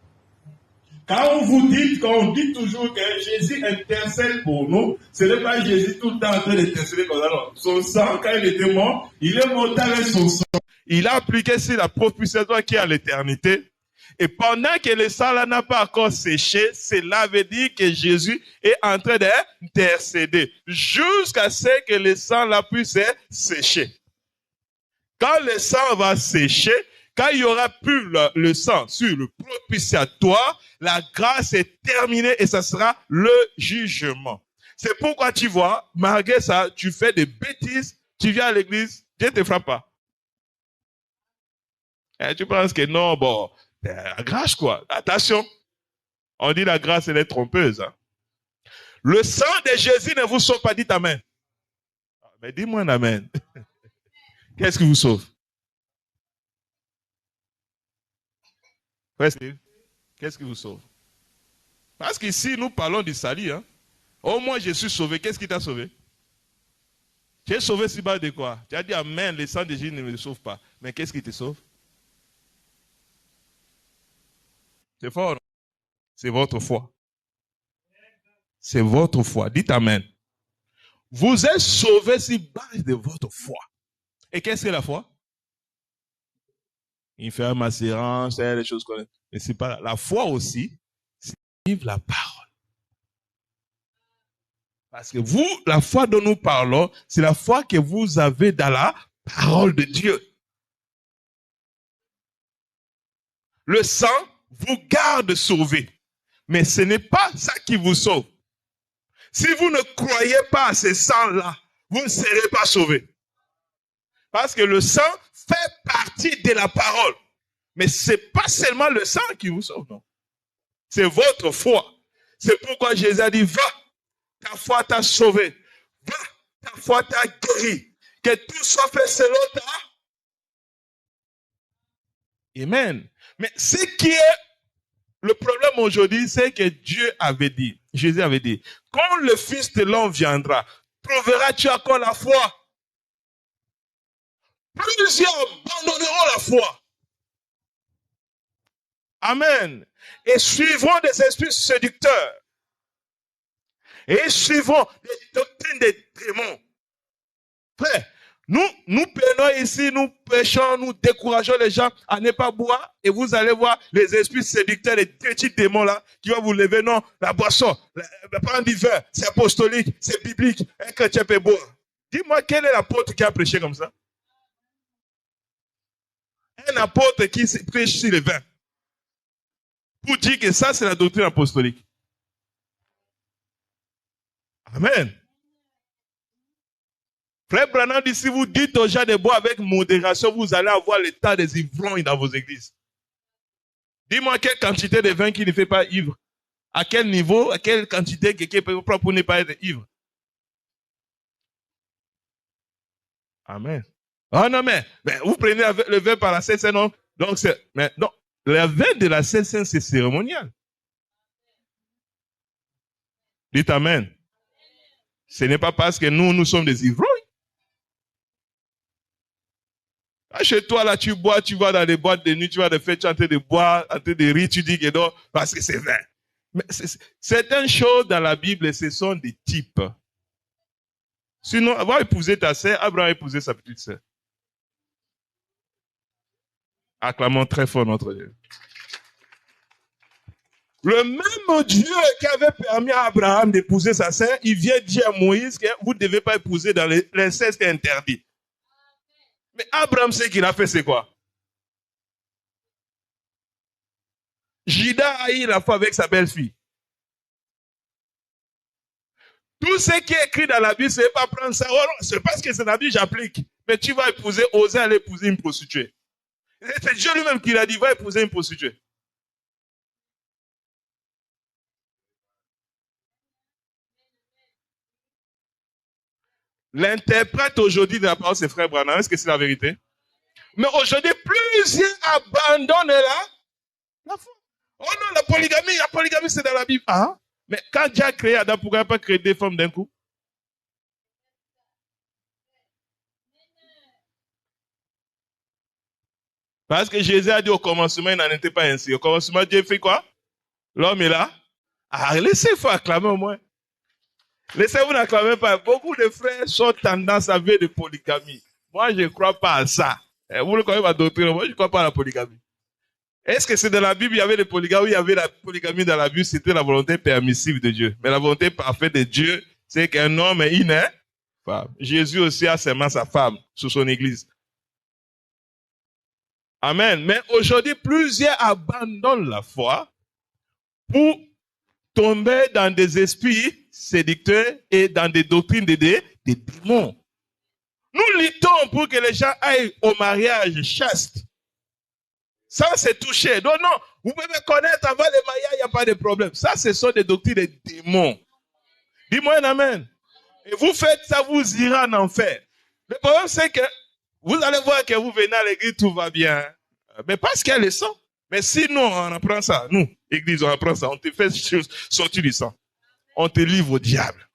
Quand on dit toujours que Jésus intercède pour nous, ce n'est pas Jésus tout le temps en train d'intercéder comme ça. Non. Son sang, quand il était mort, il est monté avec son sang. Il a appliqué sur la propitiatoire qui est à l'éternité. Et pendant que le sang là n'a pas encore séché, cela veut dire que Jésus est en train d'intercéder jusqu'à ce que le sang là puisse sécher. Quand le sang va sécher, quand il y aura plus le sang sur le propitiatoire, la grâce est terminée et ça sera le jugement. C'est pourquoi tu vois, malgré ça, tu fais des bêtises, tu viens à l'église, Dieu ne te frappe pas. Et tu penses que non, bon, la grâce quoi. Attention, on dit la grâce elle est trompeuse. Hein. Le sang de Jésus ne vous sauve pas, dites amen. Mais dis-moi un amen. Qu'est-ce qui vous sauve? Qu'est-ce qui vous sauve? Parce qu'ici, nous parlons du salut. Hein? Au moins, je suis sauvé. Qu'est-ce qui t'a sauvé? Tu es sauvé si bas de quoi? Tu as dit amen, le sang de Jésus ne me sauve pas. Mais qu'est-ce qui te sauve? C'est fort. C'est votre foi. C'est votre foi. Dites amen. Vous êtes sauvé sur base de votre foi. Et qu'est-ce que la foi? Il fait une assurance, les choses qu'on... Mais c'est pas la foi aussi, c'est vivre la parole. Parce que vous, la foi dont nous parlons, c'est la foi que vous avez dans la parole de Dieu. Le sang vous garde sauvé. Mais ce n'est pas ça qui vous sauve. Si vous ne croyez pas à ce sang-là, vous ne serez pas sauvé. Parce que le sang fait partie de la parole. Mais c'est pas seulement le sang qui vous sauve, non. C'est votre foi. C'est pourquoi Jésus a dit, va, ta foi t'a sauvé. Va, ta foi t'a guéri. Que tout soit fait selon ta. Amen. Mais ce qui est le problème aujourd'hui, c'est que Dieu avait dit, Jésus avait dit, quand le Fils de l'homme viendra, trouveras-tu encore la foi? Plusieurs abandonneront la foi. Amen. Et suivront des esprits séducteurs. Et suivront des doctrines des démons. Frère, nous prenons ici, nous prêchons, nous décourageons les gens à ne pas boire, et vous allez voir les esprits séducteurs, les petits démons là, qui vont vous lever. Non, la boisson, prendre du vin, c'est apostolique, c'est biblique, un chrétien peut boire. Dis-moi, quel est l'apôtre qui a prêché comme ça? Un apôtre qui prêche sur le vin. Pour dire que ça, c'est la doctrine apostolique. Amen. Frère Branham dit, si vous dites aux gens de boire avec modération, vous allez avoir l'état des ivrognes dans vos églises. Dis-moi quelle quantité de vin qui ne fait pas ivre. À quel niveau, à quelle quantité quelqu'un peut prendre pour ne pas être ivre. Amen. Oh non, mais vous prenez le vin par la Sainte Seine, non? Donc c'est, mais non, le vin de la Sainte Seine, c'est cérémonial. Dites Amen. Ce n'est pas parce que nous sommes des ivrognes. Chez toi, là, tu bois, tu vas dans les boîtes de nuit, tu vas de fêtes, tu es en train de boire, en train de rire, tu dis que non, parce que c'est vin. Mais certaines choses dans la Bible, ce sont des types. Sinon, avoir épousé ta sœur, Abraham a épousé sa petite sœur. Acclamons très fort notre Dieu. Le même Dieu qui avait permis à Abraham d'épouser sa sœur, il vient dire à Moïse que vous ne devez pas épouser dans l'inceste est interdit. Mais Abraham, ce qu'il a fait, c'est quoi? Judas a eu la foi avec sa belle-fille. Tout ce qui est écrit dans la Bible, c'est pas prendre ça. Oh non, c'est parce que c'est la Bible, j'applique. Mais tu vas oser aller épouser une prostituée. C'est Dieu lui-même qui l'a dit, va épouser une prostituée. L'interprète aujourd'hui de la parole, c'est Frère Branham. Est-ce que c'est la vérité? Mais aujourd'hui, plusieurs abandonnent la foi. Oh non, la polygamie, c'est dans la Bible. Ah, mais quand Dieu a créé Adam, pourquoi il n'a pas créé des femmes d'un coup? Parce que Jésus a dit au commencement, il n'en était pas ainsi. Au commencement, Dieu fait quoi? L'homme est là. Ah, laissez-vous acclamer au moins. Laissez-vous n'acclamer pas. Beaucoup de frères sont tendance à vivre de polygamie. Moi, je ne crois pas à ça. Vous le croyez ma doctrine, moi, je ne crois pas à la polygamie. Est-ce que c'est dans la Bible, il y avait des polygamies? Oui, il y avait la polygamie dans la Bible, c'était la volonté permissive de Dieu. Mais la volonté parfaite de Dieu, c'est qu'un homme est une femme. Jésus aussi a seulement sa femme sous son église. Amen. Mais aujourd'hui, plusieurs abandonnent la foi pour tomber dans des esprits séducteurs et dans des doctrines des démons. Nous luttons pour que les gens aillent au mariage chaste. Ça, c'est touché. Donc non, vous pouvez me connaître avant le mariage, il n'y a pas de problème. Ça, ce sont des doctrines des démons. Dis-moi un amen. Et vous faites ça, vous irez en enfer. Le problème, c'est que vous allez voir que vous venez à l'église, tout va bien. Mais parce qu'il y a le sang. Mais si nous, on apprend ça, nous, église, on apprend ça, on te fait sortir du sang. On te livre au diable.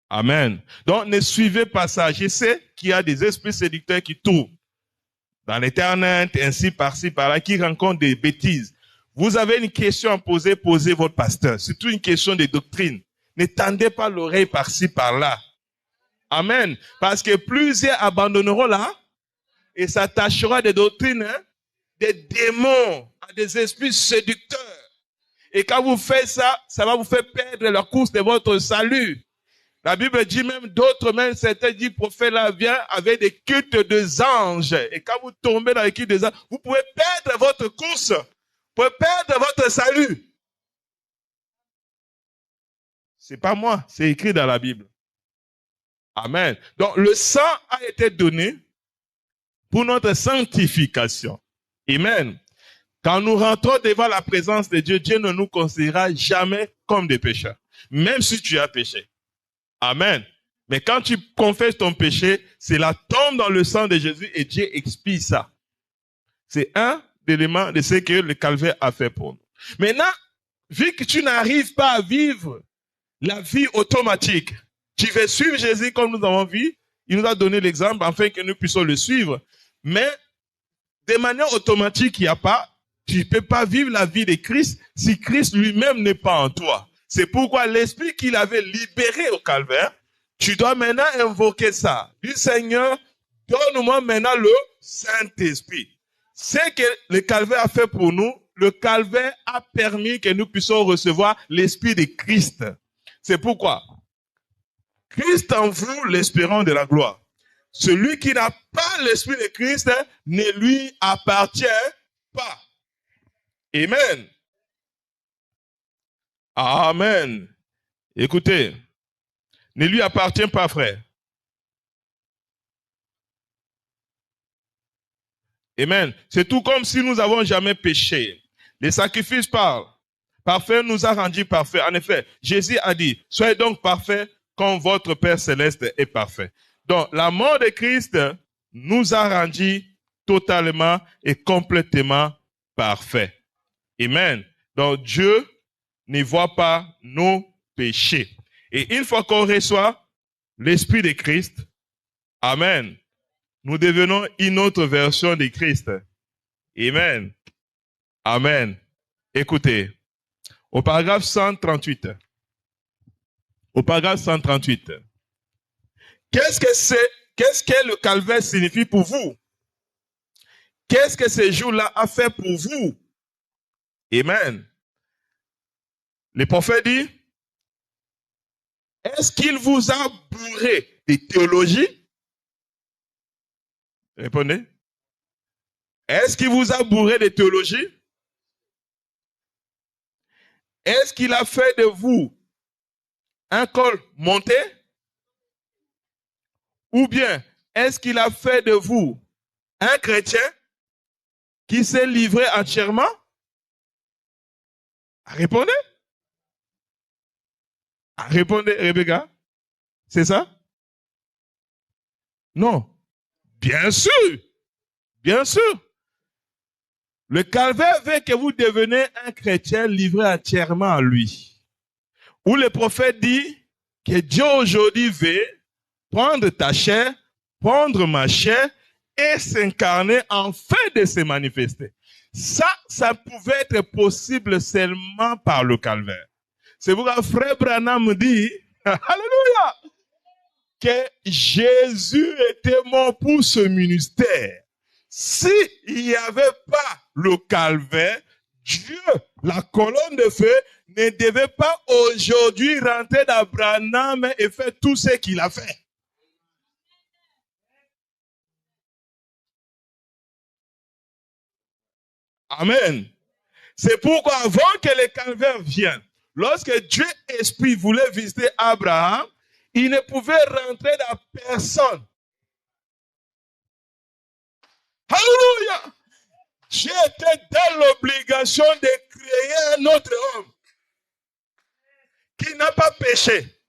Amen. Donc, ne suivez pas ça. Je sais qu'il y a des esprits séducteurs qui tournent dans l'internet, ainsi par-ci, par-là, qui rencontrent des bêtises. Vous avez une question à poser, posez votre pasteur. C'est une question de doctrine. Ne tendez pas l'oreille par-ci, par-là. Amen. Parce que plusieurs abandonneront là et s'attacheront à des doctrines, des démons, à des esprits séducteurs. Et quand vous faites ça, ça va vous faire perdre la course de votre salut. La Bible dit même, d'autres même, certains disent, prophète là vient avec des cultes des anges. Et quand vous tombez dans les cultes des anges, vous pouvez perdre votre course. Vous pouvez perdre votre salut. C'est pas moi, c'est écrit dans la Bible. Amen. Donc, le sang a été donné pour notre sanctification. Amen. Quand nous rentrons devant la présence de Dieu, Dieu ne nous considérera jamais comme des pécheurs, même si tu as péché. Amen. Mais quand tu confesses ton péché, cela tombe dans le sang de Jésus et Dieu expie ça. C'est un élément de ce que le calvaire a fait pour nous. Maintenant, vu que tu n'arrives pas à vivre la vie automatique, tu veux suivre Jésus comme nous avons vu, il nous a donné l'exemple afin que nous puissions le suivre. Mais de manière automatique, il n'y a pas, tu ne peux pas vivre la vie de Christ si Christ lui-même n'est pas en toi. C'est pourquoi l'esprit qu'il avait libéré au calvaire, tu dois maintenant invoquer ça. Du Seigneur, donne-moi maintenant le Saint-Esprit. C'est que le calvaire a fait pour nous. Le calvaire a permis que nous puissions recevoir l'esprit de Christ. C'est pourquoi Christ en vous, l'espérant de la gloire. Celui qui n'a pas l'esprit de Christ ne lui appartient pas. Amen. Amen. Écoutez, ne lui appartient pas, frère. Amen. C'est tout comme si nous n'avons jamais péché. Les sacrifices parlent. Parfait nous a rendus parfaits. En effet, Jésus a dit, soyez donc parfaits comme votre Père Céleste est parfait. Donc, la mort de Christ nous a rendus totalement et complètement parfaits. Amen. Donc, Dieu ne voit pas nos péchés. Et une fois qu'on reçoit l'Esprit de Christ, amen, nous devenons une autre version de Christ. Amen. Amen. Écoutez, au paragraphe 138. Au paragraphe 138. Qu'est-ce que le calvaire signifie pour vous? Qu'est-ce que ce jour-là a fait pour vous? Amen. Le prophète dit, est-ce qu'il vous a bourré de théologie? Répondez. Est-ce qu'il vous a bourré de théologie? Est-ce qu'il a fait de vous un col monté? Ou bien, est-ce qu'il a fait de vous un chrétien qui s'est livré entièrement? Répondez. Répondez, Rebecca. C'est ça? Non. Bien sûr. Bien sûr. Le calvaire veut que vous deveniez un chrétien livré entièrement à lui. Où le prophète dit que Dieu aujourd'hui veut prendre ta chair, prendre ma chair et s'incarner afin de se manifester. Ça pouvait être possible seulement par le calvaire. C'est pourquoi frère Branham dit, alléluia, que Jésus était mort pour ce ministère. S'il n'y avait pas le calvaire, Dieu, la colonne de feu, ne devait pas aujourd'hui rentrer dans Branham et faire tout ce qu'il a fait. Amen. C'est pourquoi avant que le calvaire vienne, lorsque Dieu Esprit voulait visiter Abraham, il ne pouvait rentrer dans personne. Alléluia! Dieu était dans l'obligation de créer un autre homme qui n'a pas péché.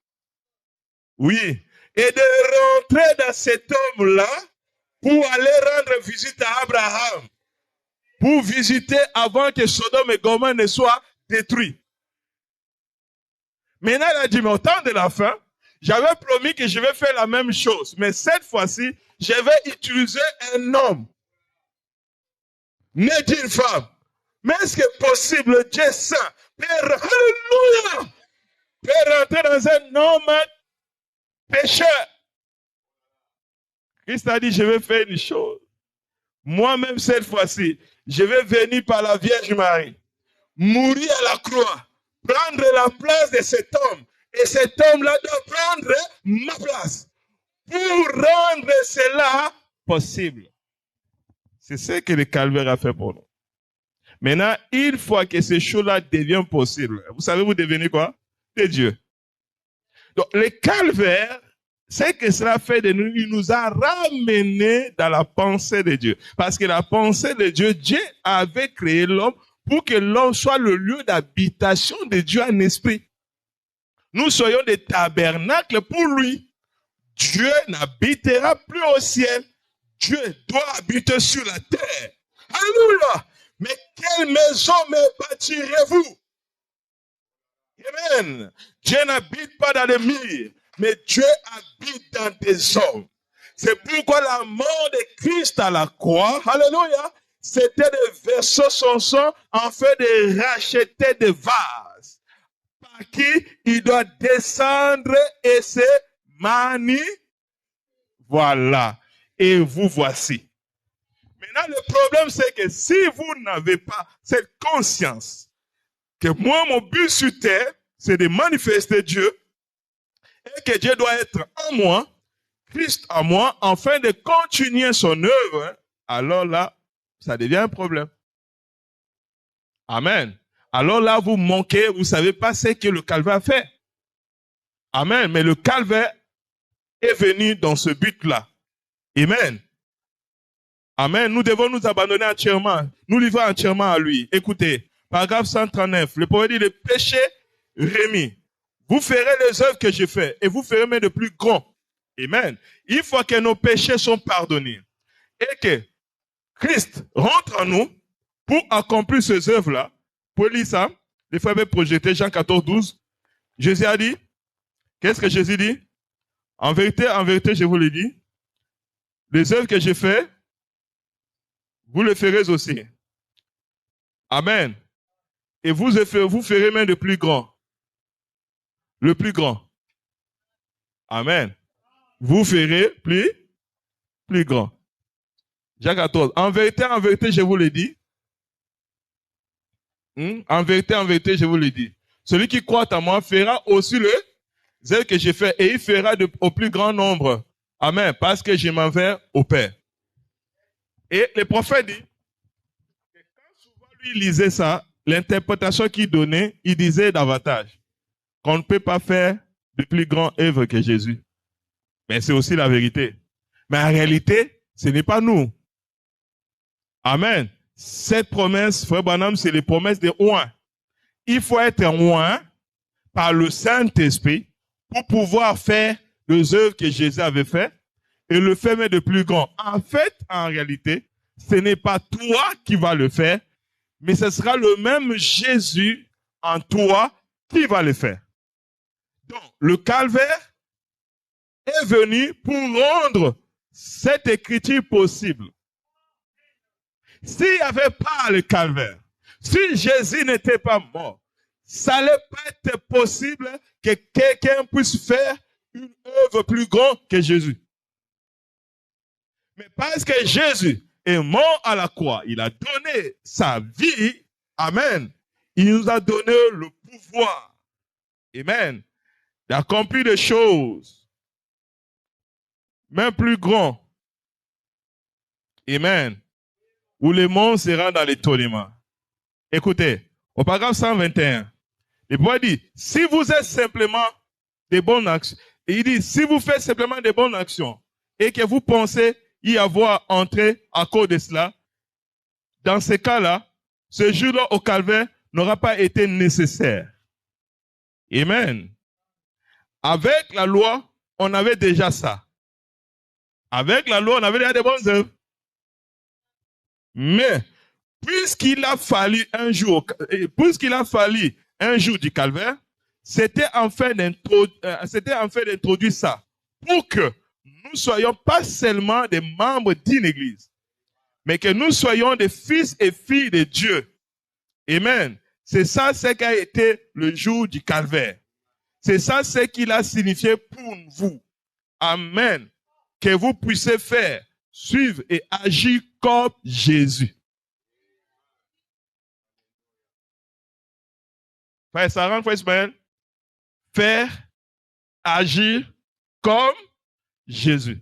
Oui. Et de rentrer dans cet homme-là pour aller rendre visite à Abraham. Pour visiter avant que Sodome et Gomorrhe ne soient détruits. Maintenant, il a dit, mais au temps de la fin, j'avais promis que je vais faire la même chose. Mais cette fois-ci, je vais utiliser un homme, né d'une femme. Mais est-ce que c'est possible, Dieu saint, alléluia, peut rentrer dans un homme pécheur? Christ a dit, je vais faire une chose. Moi-même, cette fois-ci, je vais venir par la Vierge Marie, mourir à la croix, prendre la place de cet homme. Et cet homme-là doit prendre ma place pour rendre cela possible. C'est ce que le calvaire a fait pour nous. Maintenant, une fois que ces choses-là deviennent possibles, vous savez, vous devenez quoi? Des dieux. Donc, le calvaire c'est que cela fait de nous, il nous a ramenés dans la pensée de Dieu. Parce que la pensée de Dieu, Dieu avait créé l'homme pour que l'homme soit le lieu d'habitation de Dieu en esprit. Nous soyons des tabernacles pour lui. Dieu n'habitera plus au ciel. Dieu doit habiter sur la terre. Alléluia! Mais quelle maison me bâtirez-vous? Amen. Dieu n'habite pas dans les murs, mais Dieu habite dans des hommes. C'est pourquoi la mort de Christ à la croix, alléluia, c'était de verser son sang en fait de racheter des vases par qui il doit descendre et se manier. Voilà. Et vous voici. Maintenant, le problème, c'est que si vous n'avez pas cette conscience que moi, mon but sur terre, c'est de manifester Dieu et que Dieu doit être en moi, Christ en moi, afin de continuer son œuvre, alors là, ça devient un problème. Amen. Alors là, vous manquez, vous ne savez pas ce que le calvaire fait. Amen. Mais le calvaire est venu dans ce but-là. Amen. Amen. Nous devons nous abandonner entièrement, nous livrer entièrement à lui. Écoutez, paragraphe 139, le prophète dit, le péché remis. Vous ferez les œuvres que j'ai faites et vous ferez même de plus grands. Amen. Il faut que nos péchés soient pardonnés et que Christ rentre en nous pour accomplir ces œuvres-là. Pour lire ça, les frères avaient projeté Jean 14, 12. Jésus a dit, qu'est-ce que Jésus dit? En vérité, je vous le dis, les œuvres que j'ai faites, vous les ferez aussi. Amen. Et vous ferez même de plus grand. Le plus grand. Amen. Vous ferez plus grand. Jean 14. En vérité, je vous le dis. En vérité, je vous le dis. Celui qui croit en moi fera aussi les œuvres que j'ai fait et il fera au plus grand nombre. Amen. Parce que je m'en vais au Père. Et le prophète dit que quand souvent lui lisait ça, l'interprétation qu'il donnait, il disait davantage qu'on ne peut pas faire de plus grand œuvre que Jésus. Mais c'est aussi la vérité. Mais en réalité, ce n'est pas nous. Amen. Cette promesse, frère Branham, c'est les promesses de oint. Il faut être oint par le Saint-Esprit pour pouvoir faire les œuvres que Jésus avait faites et le faire mais de plus grand. En fait, en réalité, ce n'est pas toi qui vas le faire, mais ce sera le même Jésus en toi qui va le faire. Donc, le calvaire est venu pour rendre cette écriture possible. S'il n'y avait pas le calvaire, si Jésus n'était pas mort, ça n'allait pas être possible que quelqu'un puisse faire une œuvre plus grande que Jésus. Mais parce que Jésus est mort à la croix, il a donné sa vie, amen, il nous a donné le pouvoir, amen, d'accomplir des choses, même plus grandes, amen, où le monde sera dans l'étonnement. Écoutez, au paragraphe 121, le prophète dit, si vous êtes simplement des bonnes actions, il dit, si vous faites simplement des bonnes actions et que vous pensez y avoir entré à cause de cela, dans ces cas-là, ce jour-là au calvaire n'aura pas été nécessaire. Amen. Avec la loi, on avait déjà ça. Avec la loi, on avait déjà des bonnes œuvres. Mais, puisqu'il a fallu un jour du calvaire, c'était en fait d'introduire ça pour que nous soyons pas seulement des membres d'une église, mais que nous soyons des fils et filles de Dieu. Amen. C'est ça ce qu'a été le jour du calvaire. C'est ça ce qu'il a signifié pour vous. Amen. Que vous puissiez faire, suivre et agir comme Jésus. Frère Sarah, frère Ismaël, faire, agir comme Jésus.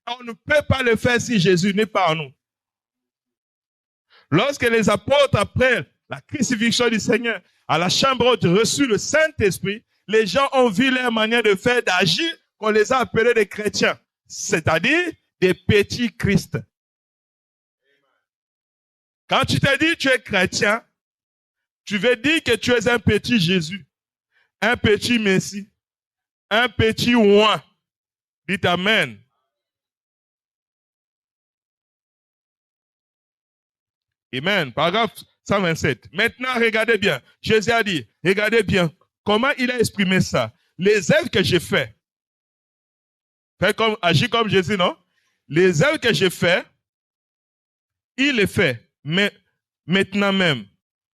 On ne peut pas le faire si Jésus n'est pas en nous. Lorsque les apôtres, après la crucifixion du Seigneur, à la chambre haute, reçu le Saint-Esprit, les gens ont vu leur manière de faire, d'agir qu'on les a appelés des chrétiens, c'est-à-dire des petits Christ. Quand tu te dis tu es chrétien, tu veux dire que tu es un petit Jésus, un petit Messie, un petit oint. Dites Amen. Amen. Paragraphe 127. Maintenant, regardez bien. Jésus a dit, regardez bien comment il a exprimé ça. Les œuvres que j'ai fait, agis comme Jésus, non? Les œuvres que j'ai fait, il les fait, mais maintenant même.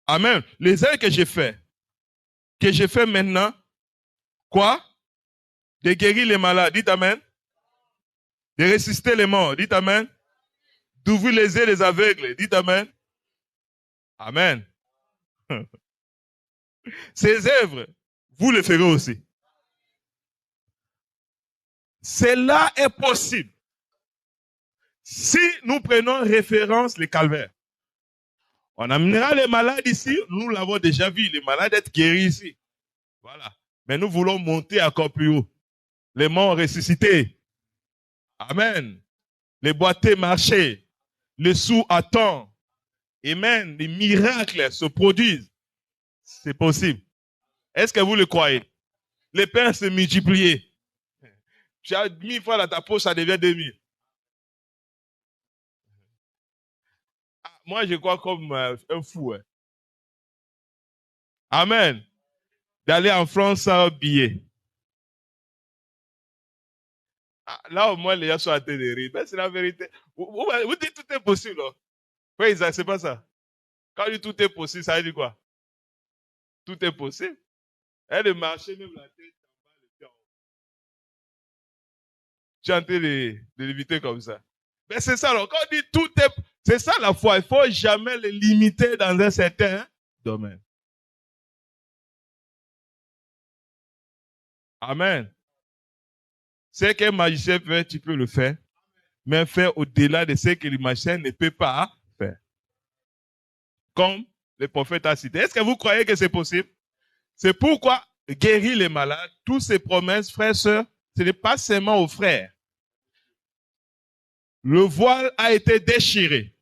Amen. Les œuvres que j'ai fait maintenant, quoi? De guérir les malades, dites Amen. De ressusciter les morts, dites Amen. D'ouvrir les yeux des aveugles, dites Amen. Amen. Ces œuvres, vous les ferez aussi. Cela est possible si nous prenons référence les calvaires. On amènera les malades ici, nous l'avons déjà vu, les malades être guéris ici. Voilà. Mais nous voulons monter encore plus haut. Les morts ressuscités. Amen. Les boiteux marcher. Les sourds attendent. Amen. Les miracles se produisent. C'est possible. Est-ce que vous le croyez? Les pains se multiplient. Tu as 1000 fois dans ta poche, ça devient 2000. Ah, moi, je crois comme un fou. Hein. Amen. D'aller en France sans billet. Ah, là, au moins, les gens sont à train de rire. Mais c'est la vérité. Vous dites tout est possible. Hein? Oui, c'est pas ça. Quand on dit tout est possible, ça veut dire quoi? Tout est possible. Et de marcher, même la tête en bas, le pied en haut. Tu es en train de l'éviter comme ça. Mais c'est ça, alors, quand on dit tout est, c'est ça la foi. Il ne faut jamais le limiter dans un certain domaine. Amen. Ce qu'un magicien fait, tu peux le faire. Mais faire au-delà de ce que le magicien ne peut pas faire. Comme le prophète a cité. Est-ce que vous croyez que c'est possible? C'est pourquoi guérir les malades, toutes ces promesses, frères, sœurs, ce n'est pas seulement aux frères. Le voile a été déchiré.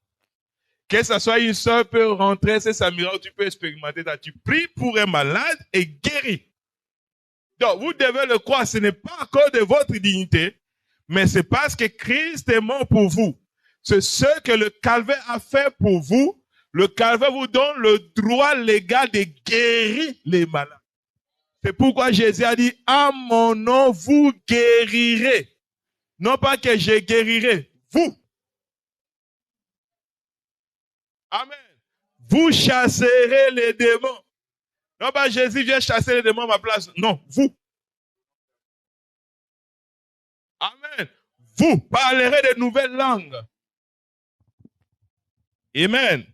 Que ce soit une sœur peut rentrer, c'est sa miracle, tu peux expérimenter ça. Tu pries pour un malade et guéris. Donc, vous devez le croire, ce n'est pas à cause de votre dignité, mais c'est parce que Christ est mort pour vous. C'est ce que le calvaire a fait pour vous. Le calvaire vous donne le droit légal de guérir les malades. C'est pourquoi Jésus a dit, à mon nom, vous guérirez. Non pas que je guérirai, vous. Amen. Vous chasserez les démons. Non pas Jésus vient chasser les démons à ma place. Non, vous. Amen. Vous parlerez de nouvelles langues. Amen.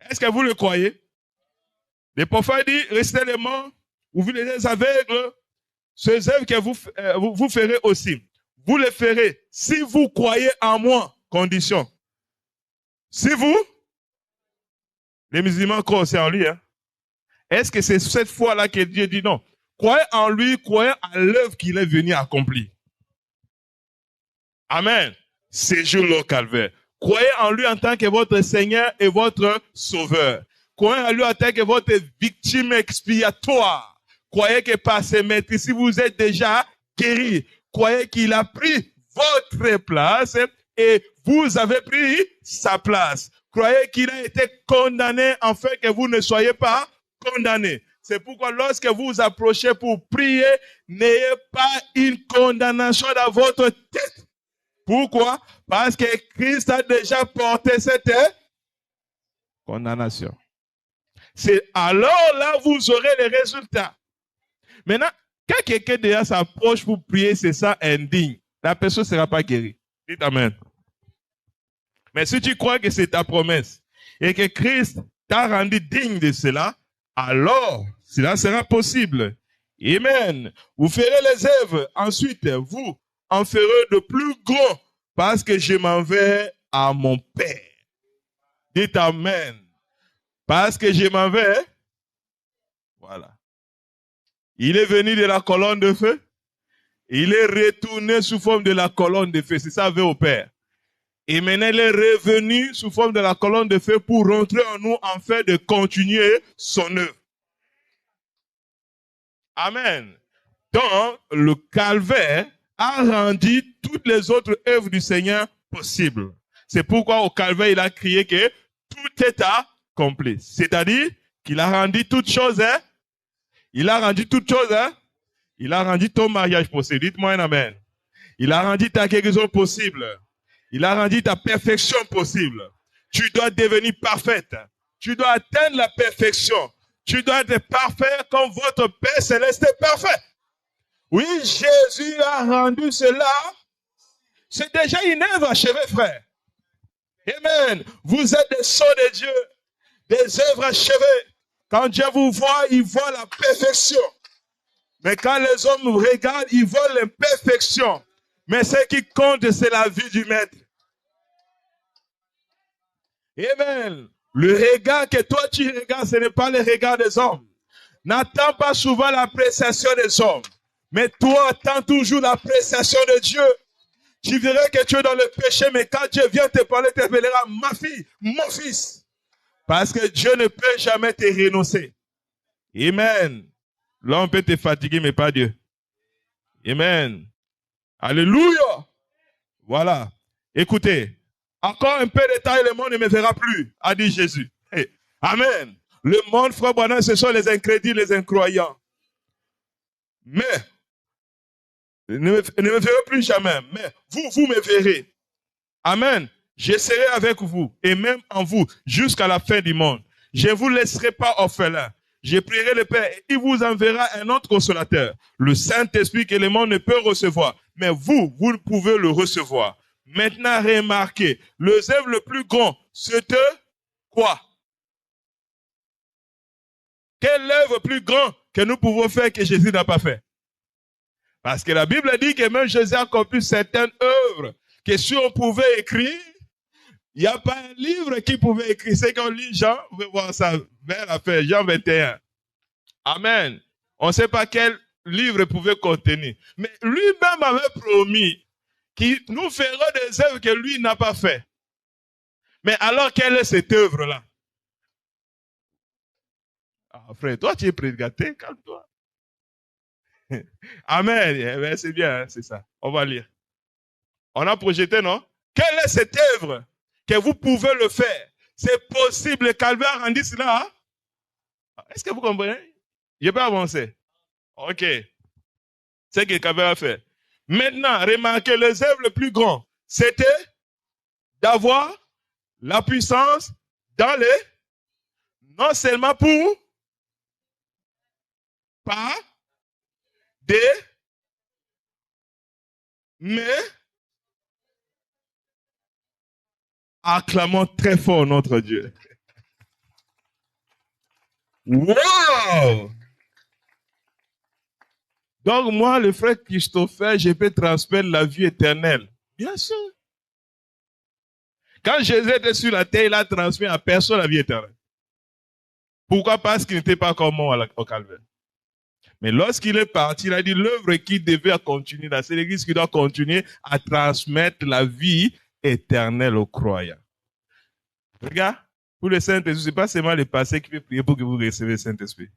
Est-ce que vous le croyez? Le prophète dit, restez les morts, ouvrez les yeux aveugles. Ces œuvres que vous ferez aussi. Vous les ferez si vous croyez en moi. Condition. Si vous, les musulmans croient aussi en lui. Hein? Est-ce que c'est cette fois-là que Dieu dit non? Croyez en lui, croyez à l'œuvre qu'il est venu accomplir. Amen. Séjour au calvaire. Croyez en lui en tant que votre Seigneur et votre Sauveur. Croyez en lui en tant que votre victime expiatoire. Croyez que par ses maîtres, si vous êtes déjà guéri, croyez qu'il a pris votre place et vous avez pris sa place. Croyez qu'il a été condamné afin que vous ne soyez pas condamnés. C'est pourquoi lorsque vous vous approchez pour prier, n'ayez pas une condamnation dans votre tête. Pourquoi? Parce que Christ a déjà porté cette condamnation. C'est alors là vous aurez les résultats. Maintenant, quand quelqu'un déjà s'approche pour prier, c'est ça indigne. La personne ne sera pas guérie. Dites Amen. Mais si tu crois que c'est ta promesse et que Christ t'a rendu digne de cela, alors cela sera possible. Amen. Vous ferez les œuvres. Ensuite, vous en ferez de plus gros parce que je m'en vais à mon Père. Dites Amen. Parce que je m'en vais. Voilà. Il est venu de la colonne de feu. Il est retourné sous forme de la colonne de feu. C'est ça, veut au Père. Et maintenant, il est revenu sous forme de la colonne de feu pour rentrer en nous afin de continuer son œuvre. Amen. Donc, le calvaire a rendu toutes les autres œuvres du Seigneur possibles. C'est pourquoi au calvaire, il a crié que tout est accompli. C'est-à-dire qu'il a rendu toutes choses, hein? Il a rendu toutes choses, hein? Il a rendu ton mariage possible. Dites-moi un amen. Il a rendu ta guérison possible. Il a rendu ta perfection possible. Tu dois devenir parfaite. Tu dois atteindre la perfection. Tu dois être parfait comme votre Père Céleste est parfait. Oui, Jésus a rendu cela. C'est déjà une œuvre achevée, frère. Amen. Vous êtes des sceaux de Dieu, des œuvres achevées. Quand Dieu vous voit, il voit la perfection. Mais quand les hommes nous regardent, ils voient l'imperfection. Mais ce qui compte, c'est la vie du Maître. Amen. Le regard que toi tu regardes, ce n'est pas le regard des hommes. N'attends pas souvent l'appréciation des hommes. Mais toi, attends toujours l'appréciation de Dieu. Tu verras que tu es dans le péché, mais quand Dieu vient te parler, tu t'appelleras ma fille, mon fils. Parce que Dieu ne peut jamais te renoncer. Amen. L'homme peut te fatiguer, mais pas Dieu. Amen. Alléluia. Voilà. Écoutez. Encore un peu de temps et le monde ne me verra plus, a dit Jésus. Hey. Amen. Le monde, frère Branham, ce sont les incrédules, les incroyants. Mais, ne me verrez plus jamais. Mais, vous me verrez. Amen. Je serai avec vous et même en vous jusqu'à la fin du monde. Je ne vous laisserai pas orphelins. Je prierai le Père et il vous enverra un autre consolateur. Le Saint-Esprit que le monde ne peut recevoir. Mais vous pouvez le recevoir. Maintenant, remarquez, les œuvres le plus grand, c'est quoi? Quelle œuvre plus grande que nous pouvons faire que Jésus n'a pas fait? Parce que la Bible dit que même Jésus a accompli certaines œuvres que si on pouvait écrire, il n'y a pas un livre qui pouvait écrire. C'est qu'on lit Jean, vous pouvez voir ça vers la fin, Jean 21. Amen. On ne sait pas quel livre pouvait contenir. Mais lui-même avait promis qu'il nous fera des œuvres que lui n'a pas fait. Mais alors, quelle est cette œuvre-là? Ah, frère, toi, tu es prédicateur, calme-toi. Amen. Eh bien, c'est bien, hein, c'est ça. On va lire. On a projeté, non? Quelle est cette œuvre que vous pouvez le faire? C'est possible, le calvaire a rendu cela. Hein? Est-ce que vous comprenez? Je peux avancer. Ok. C'est ce que le calvaire a fait. Maintenant, remarquez, les œuvres les plus grandes, c'était d'avoir la puissance dans les, non seulement pour, pas, des, mais, acclamons très fort notre Dieu. Wow! Donc moi, le frère Christopher, je peux transmettre la vie éternelle. Bien sûr. Quand Jésus était sur la terre, il a transmis à personne la vie éternelle. Pourquoi? Parce qu'il n'était pas comme moi au calvaire. Mais lorsqu'il est parti, il a dit l'œuvre qui devait continuer, c'est l'Église qui doit continuer à transmettre la vie éternelle aux croyants. Regarde, pour le Saint-Esprit, ce n'est pas seulement le passé qui peut prier pour que vous receviez le Saint-Esprit.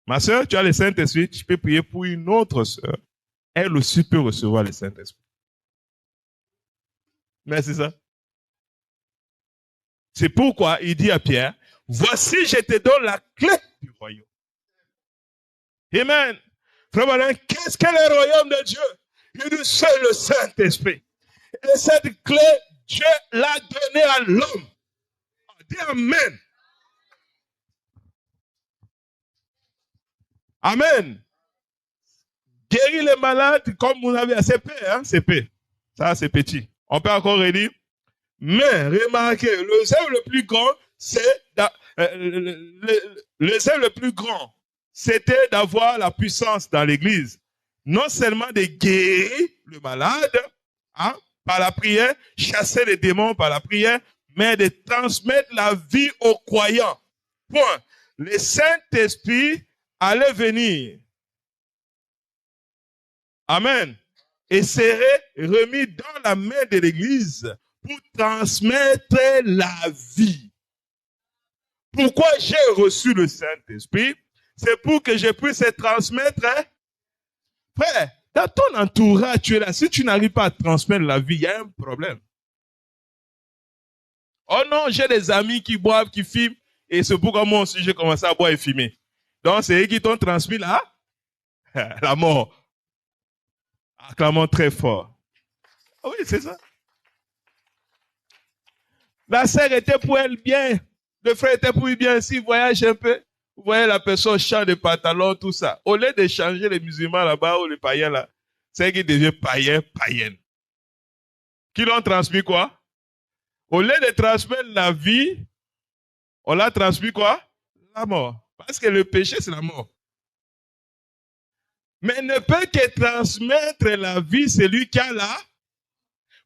Ma soeur, tu as le Saint-Esprit, tu peux prier pour une autre soeur. Elle aussi peut recevoir le Saint-Esprit. Mais c'est ça. C'est pourquoi il dit à Pierre, voici, je te donne la clé du royaume. Amen. Frère, qu'est-ce que le royaume de Dieu? Il dit, c'est le Saint-Esprit. Et cette clé, Dieu l'a donnée à l'homme. Dis Amen. Amen. Guérir les malades, comme vous avez, c'est P, hein, c'est P. Ça, c'est petit. On peut encore redire. Mais, remarquez, le œuvre le plus grand, c'est, le œuvre le plus grand, c'était d'avoir la puissance dans l'église. Non seulement de guérir le malade, hein, par la prière, chasser les démons par la prière, mais de transmettre la vie aux croyants. Point. Le Saint-Esprit allait venir Amen. Et serait remis dans la main de l'Église pour transmettre la vie. Pourquoi j'ai reçu le Saint-Esprit? C'est pour que je puisse transmettre. Frère, dans ton entourage, tu es là. Si tu n'arrives pas à transmettre la vie, il y a un problème. Oh non, j'ai des amis qui boivent, qui fument, et c'est pourquoi moi aussi j'ai commencé à boire et fumer. Donc c'est eux qui t'ont transmis la mort. Acclamons très fort. Ah oui, c'est ça. La sœur était pour elle bien. Le frère était pour lui bien. S'il voyage un peu, vous voyez la personne change de pantalon, tout ça. Au lieu de changer les musulmans là-bas ou les païens là, c'est qu'ils deviennent païennes. Qui l'ont transmis quoi? Au lieu de transmettre la vie, on l'a transmis quoi? La mort. Parce que le péché, c'est la mort. Mais ne peut que transmettre la vie celui qui a là.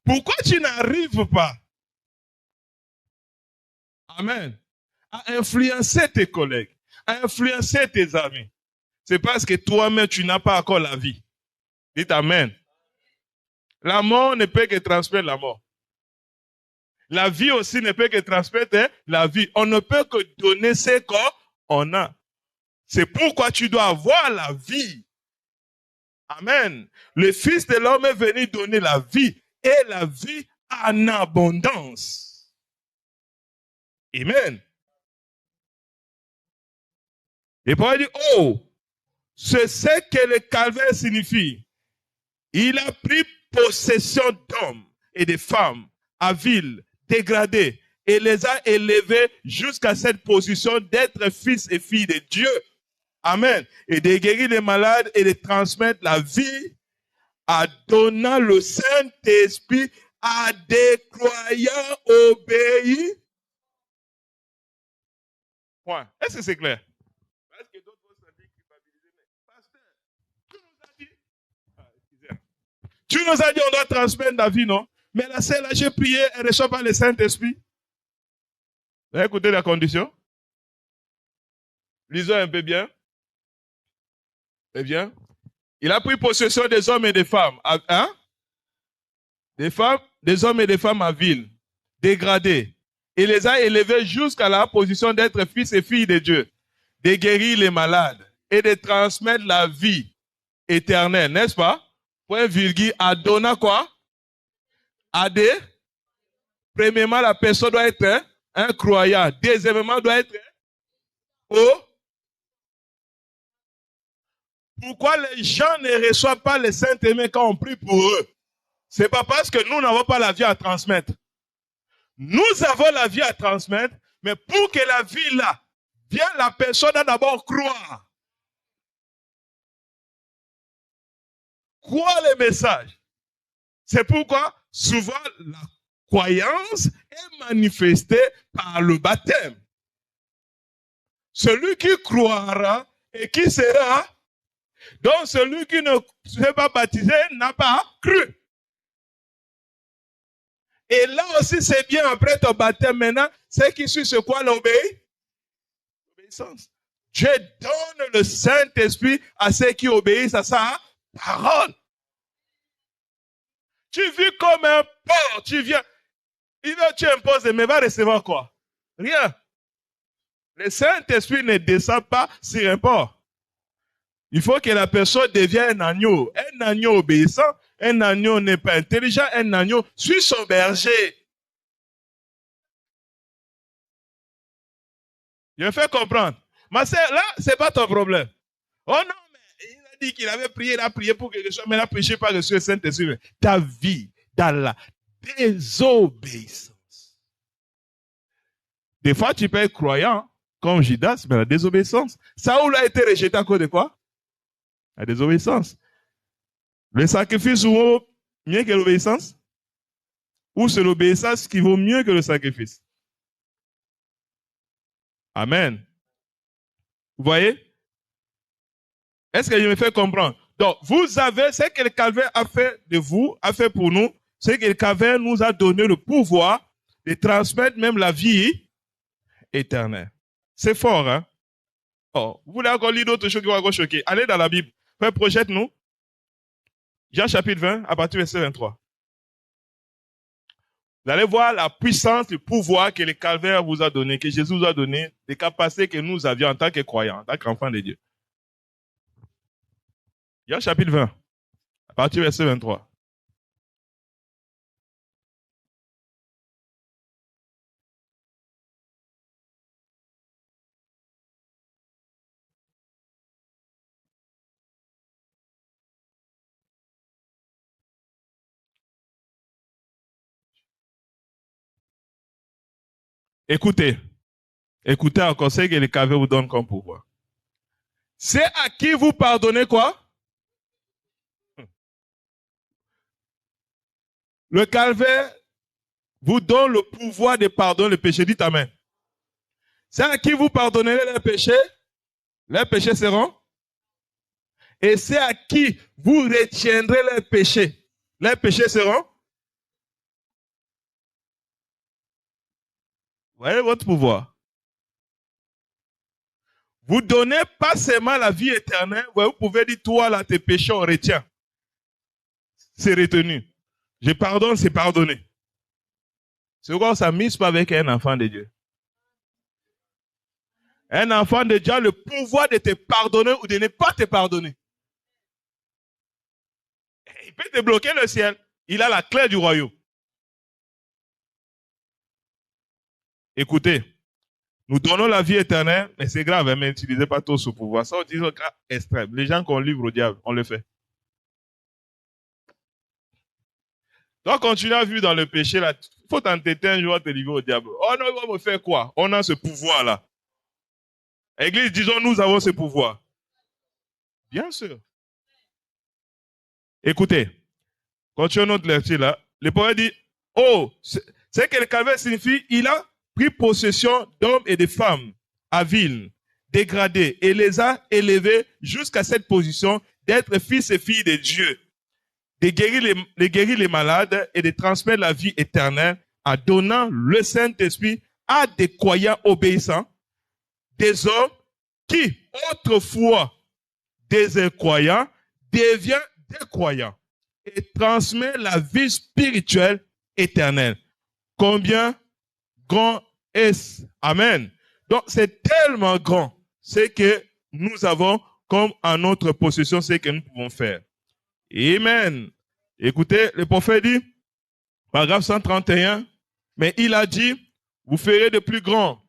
Pourquoi tu n'arrives pas? Amen. À influencer tes collègues, à influencer tes amis. C'est parce que toi-même, tu n'as pas encore la vie. Dites Amen. La mort ne peut que transmettre la mort. La vie aussi ne peut que transmettre la vie. On ne peut que donner ce qu'on a. C'est pourquoi tu dois avoir la vie. Amen. Le Fils de l'homme est venu donner la vie et la vie en abondance. Amen. Et Paul dit, oh, c'est ce que le calvaire signifie. Il a pris possession d'hommes et de femmes à ville, dégradés, et les a élevés jusqu'à cette position d'être fils et filles de Dieu. Amen. Et de guérir les malades et de transmettre la vie en donnant le Saint-Esprit à des croyants obéis. Point. Est-ce que c'est clair? Parce que d'autres vont se sentir culpabilisés. Mais pasteur, tu nous as dit. Tu nous as dit on doit transmettre la vie, non? Mais la sœur, là, j'ai prié, elle ne reçoit pas le Saint-Esprit. Vous avez écouté la condition? Lisons un peu bien. Eh bien, il a pris possession des hommes et des femmes. Hein? Des hommes et des femmes à ville, dégradés. Il les a élevés jusqu'à la position d'être fils et filles de Dieu, de guérir les malades et de transmettre la vie éternelle, n'est-ce pas? Point virgule, à donner quoi? À des. Premièrement, la personne doit être un croyant. Deuxièmement, doit être Pourquoi les gens ne reçoivent pas le Saint-Esprit quand on prie pour eux? C'est pas parce que nous n'avons pas la vie à transmettre. Nous avons la vie à transmettre, mais pour que la vie là vienne, la personne doit d'abord croire. Croire les messages. C'est pourquoi souvent la croyance est manifestée par le baptême. Celui qui croira et qui sera, donc celui qui ne s'est pas baptisé n'a pas cru. Et là aussi, c'est bien après ton baptême maintenant, c'est qui suit ce quoi l'obéissance. Dieu donne le Saint-Esprit à ceux qui obéissent à sa parole. Tu vis comme un porc, tu viens, tu imposes, mais va recevoir quoi? Rien. Le Saint-Esprit ne descend pas sur un porc. Il faut que la personne devienne un agneau. Un agneau obéissant, un agneau n'est pas intelligent, un agneau suit son berger. Je me fais comprendre. Ma sœur, là, c'est pas ton problème. Oh non, mais il a dit qu'il avait prié, il a prié pour quelque chose, mais il n'a prêché pas reçu le Saint-Esprit. Ta vie dans la désobéissance. Des fois, tu peux être croyant, comme Judas, mais la désobéissance. Saoul a été rejeté à cause de quoi? La désobéissance. Le sacrifice vaut mieux que l'obéissance? Ou c'est l'obéissance qui vaut mieux que le sacrifice? Amen. Vous voyez? Est-ce que je me fais comprendre? Donc, vous avez ce que le calvaire a fait de vous, a fait pour nous, c'est que le calvaire nous a donné le pouvoir de transmettre même la vie éternelle. C'est fort, hein? Oh, vous voulez encore lire d'autres choses qui vont encore choquer? Allez dans la Bible. Projette-nous. Jean chapitre 20, à partir du verset 23. Vous allez voir la puissance, le pouvoir que le calvaire vous a donné, que Jésus vous a donné, les capacités que nous avions en tant que croyants, en tant qu'enfants de Dieu. Jean chapitre 20, à partir du verset 23. Écoutez un conseil que le calvaire vous donne comme pouvoir. C'est à qui vous pardonnez quoi? Le calvaire vous donne le pouvoir de pardonner le péché. Dites amen. C'est à qui vous pardonnerez les péchés seront. Et c'est à qui vous retiendrez les péchés seront. Voyez votre pouvoir. Vous donnez pas seulement la vie éternelle, vous pouvez dire, toi là, tes péchés, on retient. C'est retenu. Je pardonne, c'est pardonné. C'est pourquoi ça ne mise pas avec un enfant de Dieu. Un enfant de Dieu a le pouvoir de te pardonner ou de ne pas te pardonner. Il peut te bloquer le ciel. Il a la clé du royaume. Écoutez, nous donnons la vie éternelle, mais c'est grave, mais n'utilisez pas tout ce pouvoir. Ça, on dit un cas extrême. Les gens qu'on livre au diable, on le fait. Donc, continue à vivre dans le péché, là. Il faut t'entêter un jour à te livrer au diable. Oh non, il va me faire quoi? On a ce pouvoir-là. Église, disons, nous avons ce pouvoir. Bien sûr. Écoutez, continuons notre lecture là. Le poète dit, oh, c'est que le calvaire signifie, il a pris possession d'hommes et de femmes aviles, dégradés, et les a élevés jusqu'à cette position d'être fils et filles de Dieu, de guérir les malades et de transmettre la vie éternelle en donnant le Saint-Esprit à des croyants obéissants, des hommes qui, autrefois des incroyants, deviennent des croyants et transmet la vie spirituelle éternelle. Combien grand est-ce? Amen. Donc, c'est tellement grand ce que nous avons comme en notre possession, ce que nous pouvons faire. Amen. Écoutez, le prophète dit, paragraphe 131, mais il a dit, vous ferez de plus grand.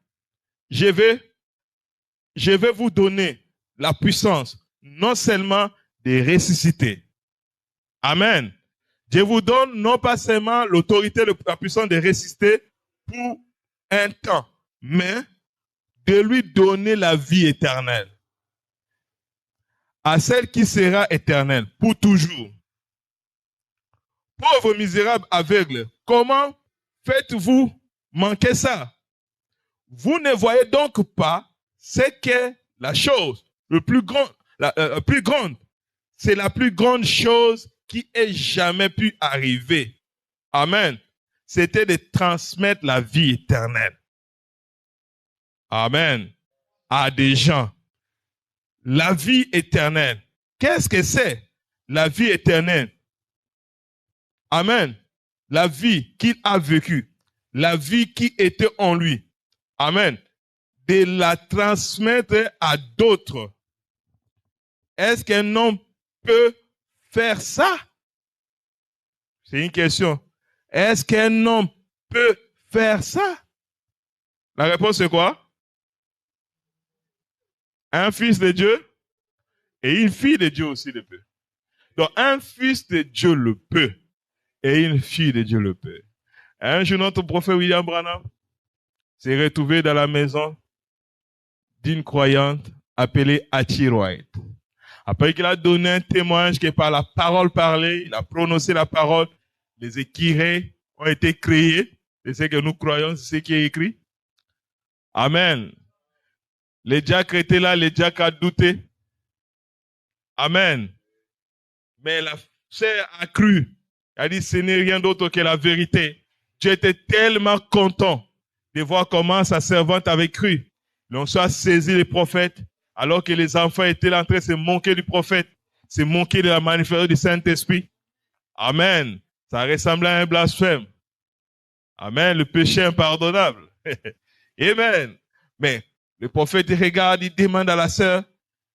Je vais vous donner la puissance, non seulement de ressusciter. Amen. Je vous donne non pas seulement l'autorité, la puissance de ressusciter pour un temps, mais de lui donner la vie éternelle. À celle qui sera éternelle pour toujours. Pauvres misérables aveugles, comment faites-vous manquer ça? Vous ne voyez donc pas ce qu'est la chose le plus grand, la plus grande. C'est la plus grande chose qui ait jamais pu arriver. Amen. C'était de transmettre la vie éternelle. Amen. À des gens. La vie éternelle. Qu'est-ce que c'est? La vie éternelle. Amen. La vie qu'il a vécue. La vie qui était en lui. Amen. De la transmettre à d'autres. Est-ce qu'un homme peut faire ça? C'est une question. Est-ce qu'un homme peut faire ça? La réponse est quoi? Un fils de Dieu et une fille de Dieu aussi le peut. Donc un fils de Dieu le peut et une fille de Dieu le peut. Un jour, notre prophète William Branham s'est retrouvé dans la maison d'une croyante appelée Hattie Wright. Après qu'il a donné un témoignage que par la parole parlée, il a prononcé la parole, les écrits ont été créés. C'est ce que nous croyons, c'est ce qui est écrit. Amen. Les diacres étaient là, les diacres a douté. Amen. Mais la sœur a cru. Elle a dit, ce n'est rien d'autre que la vérité. Dieu était tellement content de voir comment sa servante avait cru. Ils ont soit saisi les prophètes, alors que les enfants étaient là en train de se moquer du prophète. c'est manquer de la manifestation du Saint-Esprit. Amen. Ça ressemble à un blasphème. Amen. Le péché impardonnable. Amen. Mais le prophète regarde, il demande à la sœur,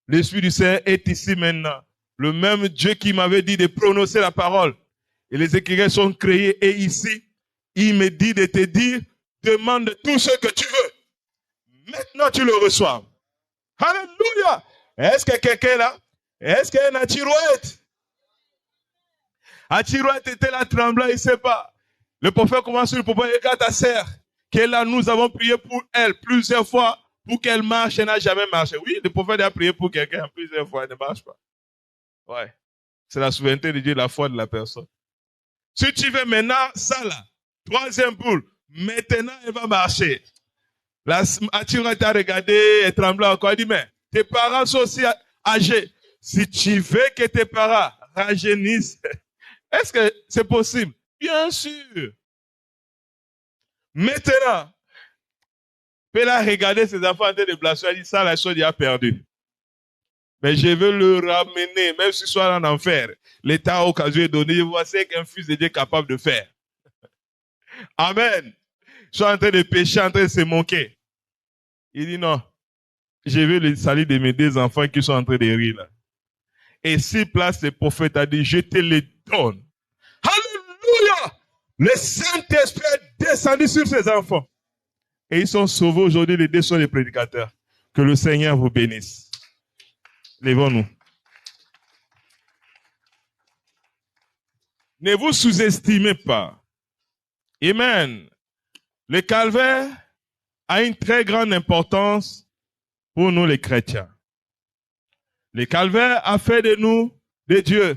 l'Esprit du Seigneur est ici maintenant. Le même Dieu qui m'avait dit de prononcer la parole. Et les Écritures sont créées et ici, il me dit de te dire, demande tout ce que tu veux. Maintenant, tu le reçois. Alléluia. Est-ce que quelqu'un est là? Est-ce qu'il y a une Atirouette? Atirouette était là tremblant, il ne sait pas. Le prophète commence à lui proposer, regarde ta sœur, qu'elle là, nous avons prié pour elle plusieurs fois pour qu'elle marche, elle n'a jamais marché. Oui, le prophète a prié pour quelqu'un plusieurs fois, elle ne marche pas. Ouais. C'est la souveraineté de Dieu, la foi de la personne. Si tu veux maintenant, ça là, troisième boule, maintenant elle va marcher. La Atirouette a regardé, elle tremblait encore, elle dit, mais tes parents sont aussi âgés. Si tu veux que tes parents rajeunissent, est-ce que c'est possible? Bien sûr. Maintenant, elle a regardé ses enfants en train de blasphémer, elle dit, ça, la chose, il a perdu. Mais je veux le ramener, même s'il soit en enfer. L'État au cas où est donné, je vois ce qu'un fils de Dieu est capable de faire. Amen. Ils sont en train de pécher, en train de se moquer. Il dit non. Je veux le salut de mes deux enfants qui sont en train de rire là. Et si place le prophète a dit, je te les donne. Alléluia! Le Saint-Esprit est descendu sur ses enfants. Et ils sont sauvés aujourd'hui, les deux sont les prédicateurs. Que le Seigneur vous bénisse. Lèvons-nous. Ne vous sous-estimez pas. Amen. Le calvaire a une très grande importance pour nous les chrétiens. Le calvaire a fait de nous des dieux,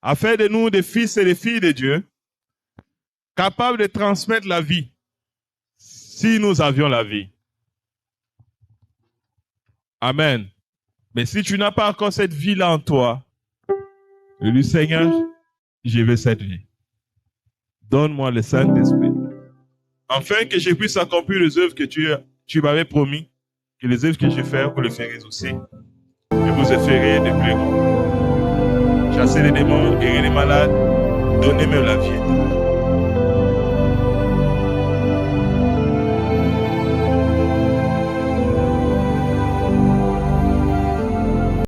a fait de nous des fils et des filles de Dieu, capables de transmettre la vie, si nous avions la vie. Amen. Mais si tu n'as pas encore cette vie-là en toi, je dis, Seigneur, je veux cette vie. Donne-moi le Saint-Esprit. Afin que je puisse accomplir les œuvres que tu m'avais promis, que les œuvres que je fais, vous le ferez aussi. Je vous ferai de plus grands. Chassez les démons, guérir les malades, donnez-moi la vie.